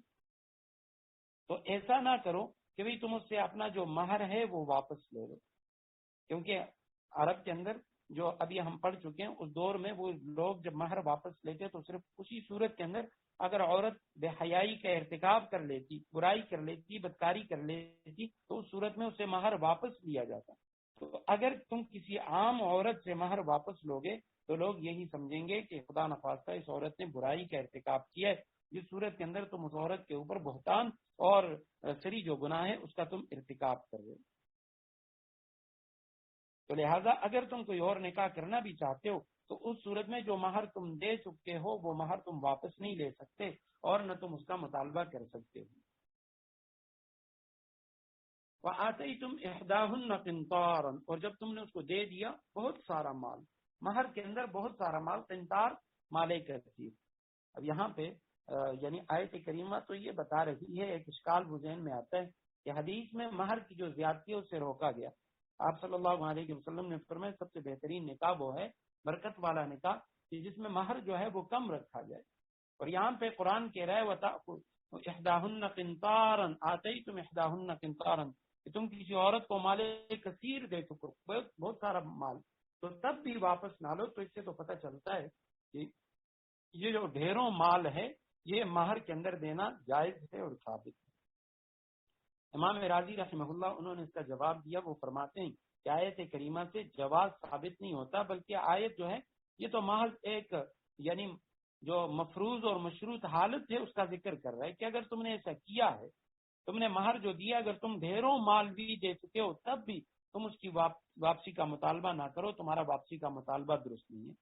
تو ایسا نہ کرو کہ بھئی تم اس سے اپنا جو مہر ہے وہ واپس لے لو، کیونکہ عرب کے اندر جو ابھی ہم پڑھ چکے ہیں، اس دور میں وہ لوگ جب مہر واپس لیتے تو صرف اسی صورت کے اندر، اگر عورت بے حیائی کا ارتکاب کر لیتی، برائی کر لیتی، بدکاری کر لیتی، تو اس صورت میں اسے مہر واپس لیا جاتا۔ تو اگر تم کسی عام عورت سے مہر واپس لوگے تو لوگ یہی سمجھیں گے کہ خدا نخواستہ اس عورت نے برائی کا ارتکاب کیا ہے، جس صورت کے اندر تم اس عورت کے اوپر بہتان اور سری جو گناہ ہے اس کا تم ارتکاب کر رہے ہو۔ تو لہٰذا اگر تم کوئی اور نکاح کرنا بھی چاہتے ہو تو اس صورت میں جو مہر تم دے چکے ہو وہ مہر تم واپس نہیں لے سکتے، اور نہ تم اس کا مطالبہ کر سکتے ہو۔ وَآتَيْتُمْ إِحْدَاهُنَّ قِنْطَارًا، اور جب تم نے اس کو دے دیا بہت سارا مال، مہر کے اندر بہت سارا مال، قنطار مال کثیر۔ اب یہاں پہ یعنی آیت کریمہ تو یہ بتا رہی ہے، ایک اشکال ذہن میں آتا ہے کہ حدیث میں مہر کی جو زیادتی ہے اس سے روکا گیا۔ آپ صلی اللہ علیہ وسلم نے فرمایا سب سے بہترین نکاح وہ ہے، برکت والا نکاح، کہ جس میں مہر جو ہے وہ کم رکھا جائے۔ اور یہاں پہ قرآن کہہ رہا ہے وَتَأْخُذُوا إِحْدَاهُنَّ قِنْطَارًا، آتَيْتُمْ إِحْدَاهُنَّ قِنْطَارًا، کہ تم کسی عورت کو مال کثیر دے چکو، بہت سارا مال، تو تب بھی واپس نہ لو۔ تو اس سے تو پتہ چلتا ہے کہ یہ جو ڈھیروں مال ہے یہ مہر کے اندر دینا جائز ہے اور ثابت ہے۔ امام راضی رحمہ اللہ انہوں نے اس کا جواب دیا، وہ فرماتے ہیں کہ آیت کریمہ سے جواز ثابت نہیں ہوتا، بلکہ آیت جو ہے یہ تو محض ایک یعنی جو مفروض اور مشروط حالت ہے اس کا ذکر کر رہا ہے کہ اگر تم نے ایسا کیا ہے، تم نے مہر جو دیا، اگر تم ڈھیروں مال بھی دے چکے ہو تب بھی تم اس کی واپسی کا مطالبہ نہ کرو، تمہارا واپسی کا مطالبہ درست نہیں ہے۔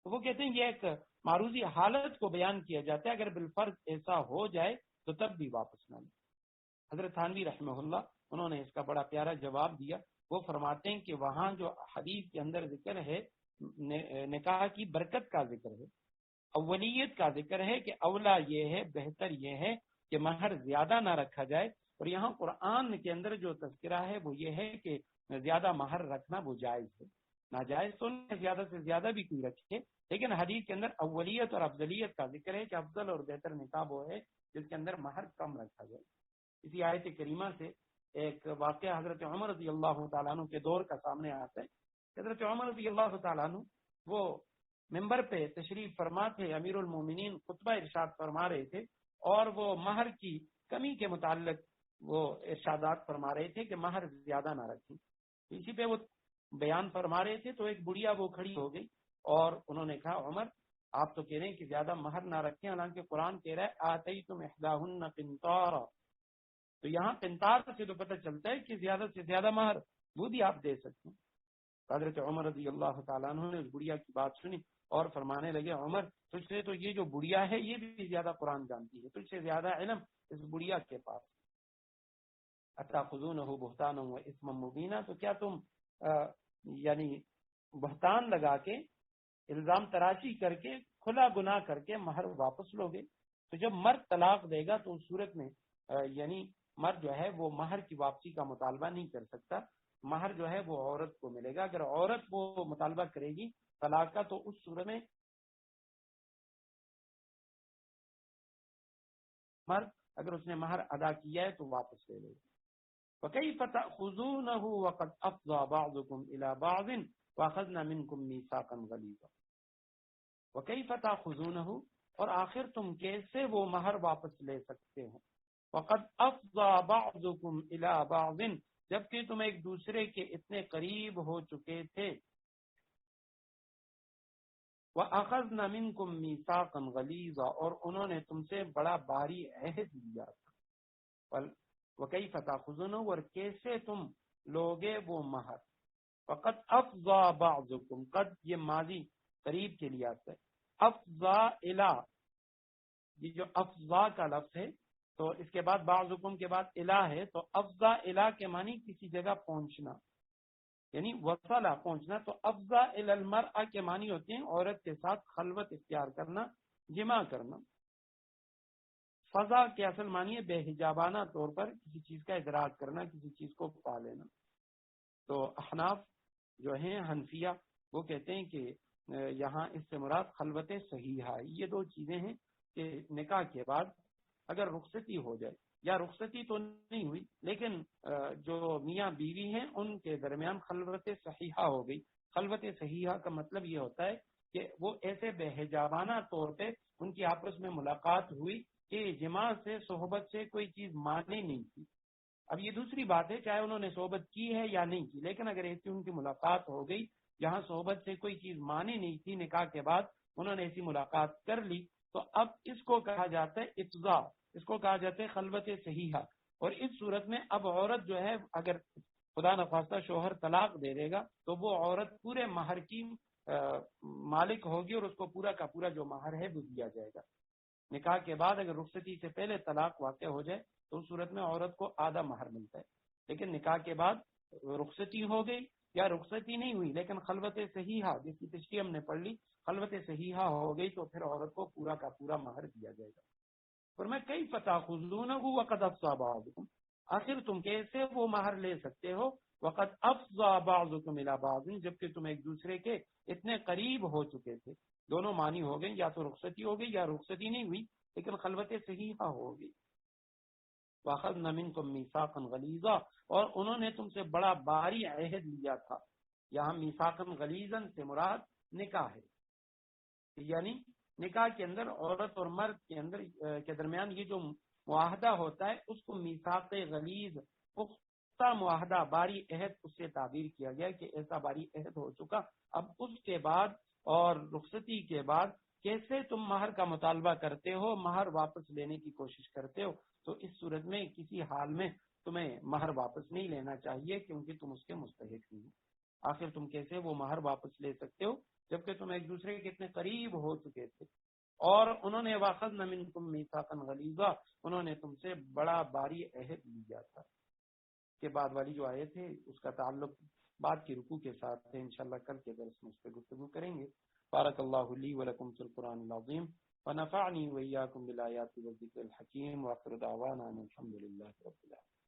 تو وہ کہتے ہیں یہ ایک معروضی حالت کو بیان کیا جاتا ہے، اگر بالفرض ایسا ہو جائے تو تب بھی واپس نہ لیں۔ حضرت تھانوی رحمہ اللہ انہوں نے اس کا بڑا پیارا جواب دیا، وہ فرماتے ہیں کہ وہاں جو حدیث کے اندر ذکر ہے نکاح کی برکت کا ذکر ہے، اولیت کا ذکر ہے، کہ اولا یہ ہے، بہتر یہ ہے کہ مہر زیادہ نہ رکھا جائے، اور یہاں قرآن کے اندر جو تذکرہ ہے وہ یہ ہے کہ زیادہ مہر رکھنا وہ جائز ہے۔ ناجائز تو زیادہ سے زیادہ بھی کوئی رکھے، لیکن حدیث کے اندر اولیت اور افضلیت کا ذکر ہے کہ افضل اور بہتر نکاح وہ ہے جس کے اندر مہر کم رکھا جائے۔ اسی آیت کریمہ سے ایک واقعہ حضرت عمر رضی اللہ تعالیٰ عنہ کے دور کا سامنے آتا ہے۔ حضرت عمر رضی اللہ تعالیٰ عنہ وہ ممبر پہ تشریف فرما تھے، امیر المومنین خطبہ ارشاد فرما رہے تھے، اور وہ مہر کی کمی کے متعلق وہ ارشادات فرما رہے تھے کہ مہر زیادہ نہ رکھیں۔ اسی پہ وہ بیان فرما رہے تھے تو ایک بڑھیا وہ کھڑی ہو گئی اور انہوں نے کہا عمر آپ تو کہہ رہے ہیں کہ زیادہ مہر نہ رکھیں، حالانکہ قرآن کہہ رہا ہے آتیتم احداہن قنطارا، تو یہاں قنطار سے تو پتہ چلتا ہے کہ زیادہ سے زیادہ مہر وہ بھی آپ دے سکتے ہیں۔ حضرت عمر رضی اللہ تعالیٰ عنہ نے اس بڑھیا کی بات سنی اور فرمانے لگے عمر تجھ سے تو یہ جو بڑھیا ہے یہ بھی زیادہ قرآن جانتی ہے، تجھ سے زیادہ علم اس بڑھیا کے پاس۔ اتاخذونہ بہتانا و اسما مبینا، تو کیا تم یعنی بہتان لگا کے، الزام تراشی کر کے، کھلا گناہ کر کے مہر واپس لوگے؟ تو جب مرد طلاق دے گا تو اس صورت میں یعنی مرد جو ہے وہ مہر کی واپسی کا مطالبہ نہیں کر سکتا، مہر جو ہے وہ عورت کو ملے گا۔ اگر عورت وہ مطالبہ کرے گی طلاق کا تو اس صورت میں مرد اگر اس نے مہر ادا کیا ہے تو واپس لے لے گا۔ وَكَيْفَ تَأْخُذُونَهُ وَقَدْ أَفْضَىٰ بَعْضُكُمْ إِلَىٰ بَعْضٍ وَأَخَذْنَا مِنْكُمْ مِيثَاقًا غَلِيظًا، وَكَيْفَ تَأْخُذُونَهُ، اور آخر تم کیسے وہ مہر واپس لے سکتے ہو؟ وَقَدْ أَفْضَى بَعْضُكُمْ إِلَى بَعْضٍ، جبکہ تم ایک دوسرے کے اتنے قریب ہو چکے تھے. وَأَخَذْنَ مِنْكُمْ مِيثَاقًا غَلِيظًا، اور انہوں نے تم سے بڑا بھاری عہد لیا تھا. وَكَيْفَ تَأْخُذُونَهُ، اور کیسے تم لوگے وہ مہر. فقط افضا بعضکم، قد یہ ماضی قریب کے لیے آتا ہے. افضا الا، یہ جو افضا کا لفظ ہے تو اس کے بعد بعضکم کے بعد الا ہے، تو افضا الا کے معنی کسی جگہ پہنچنا، یعنی وصلہ پہنچنا. تو افضا الی المرأہ کے معنی ہوتے ہیں عورت کے ساتھ خلوت اختیار کرنا، جمع کرنا. فضا کے اصل معنی ہے بے حجابانہ طور پر کسی چیز کا ادراک کرنا، کسی چیز کو پا لینا. تو احناف جو ہیں حنفیہ وہ کہتے ہیں کہ یہاں اس سے مراد خلوت صحیحہ. یہ دو چیزیں ہیں کہ نکاح کے بعد اگر رخصتی ہو جائے، یا رخصتی تو نہیں ہوئی لیکن جو میاں بیوی ہیں ان کے درمیان خلوت صحیحہ ہو گئی. خلوت صحیحہ کا مطلب یہ ہوتا ہے کہ وہ ایسے بے حجابانہ طور پہ ان کی آپس میں ملاقات ہوئی کہ جماع سے صحبت سے کوئی چیز مانی نہیں تھی. اب یہ دوسری بات ہے چاہے انہوں نے صحبت کی ہے یا نہیں کی، لیکن اگر ایسی ان کی ملاقات ہو گئی جہاں صحبت سے کوئی چیز مانی نہیں تھی، نکاح کے بعد انہوں نے ایسی ملاقات کر لی، تو اب اس کو کہا جاتا ہے افضا، اس کو کہا جاتا ہے خلوت صحیحہ. اور اس صورت میں اب عورت جو ہے اگر خدا نخواستہ شوہر طلاق دے دے گا تو وہ عورت پورے مہر کی مالک ہوگی، اور اس کو پورا کا پورا جو مہر ہے وہ دیا جائے گا. نکاح کے بعد اگر رخصتی سے پہلے طلاق واقع ہو جائے تو اس صورت میں عورت کو آدھا مہر ملتا ہے، لیکن نکاح کے بعد رخصتی ہو گئی یا رخصتی نہیں ہوئی لیکن خلوت صحیحہ جس کی تشریح ہم نے پڑھ لی، خلوت صحیحہ ہو گئی تو پھر عورت کو پورا کا پورا مہر دیا جائے گا. اور میں کئی فتاخذونہ وقد افضى بعضکم، آخر تم کیسے وہ مہر لے سکتے ہو. وقد افضى بعضکم الى بعض، جبکہ تم ایک دوسرے کے اتنے قریب ہو چکے تھے. دونوں معنی ہو گئے، یا تو رخصتی ہو گئی یا رخصتی نہیں ہوئی لیکن خلوت صحیحہ ہو گئی. وَأَخَذْنَ مِنْكُمْ مِيثَاقًا غَلِيظًا، اور انہوں نے تم سے بڑا بھاری عہد لیا تھا. یہاں میثاقًا غلیظاً سے مراد نکاح ہے، یعنی نکاح کے اندر عورت اور مرد کے اندر کے درمیان یہ جو معاہدہ ہوتا ہے اس کو میثاق غلیظ، پختہ معاہدہ، باری عہد اس سے تعبیر کیا گیا کہ ایسا باری عہد ہو چکا. اب اس کے بعد اور رخصتی کے بعد کیسے تم مہر کا مطالبہ کرتے ہو، مہر واپس لینے کی کوشش کرتے ہو. تو اس صورت میں کسی حال میں تمہیں مہر واپس نہیں لینا چاہیے کیونکہ تم اس کے مستحق نہیں. آخر تم کیسے وہ مہر واپس لے سکتے ہو جبکہ تم ایک دوسرے کے اتنے قریب ہو چکے تھے. اور انہوں نے وَأَخَذْنَ مِنْكُمْ مِيثَاقًا غَلِيظًا، انہوں نے تم سے بڑا باری عہد لیا تھا. کے بعد والی جو آیت ہے اس کا تعلق بعد کی رکوع کے ساتھ ہے. انشاءاللہ کل کے درس میں اس پہ گفتگو کریں گے. بارک اللہ لی ولکم فی القرآن العظیم ونفعنی وإیاکم بالآیات والذکر الحکیم، وآخر دعوانا ان الحمد للہ رب العالمین.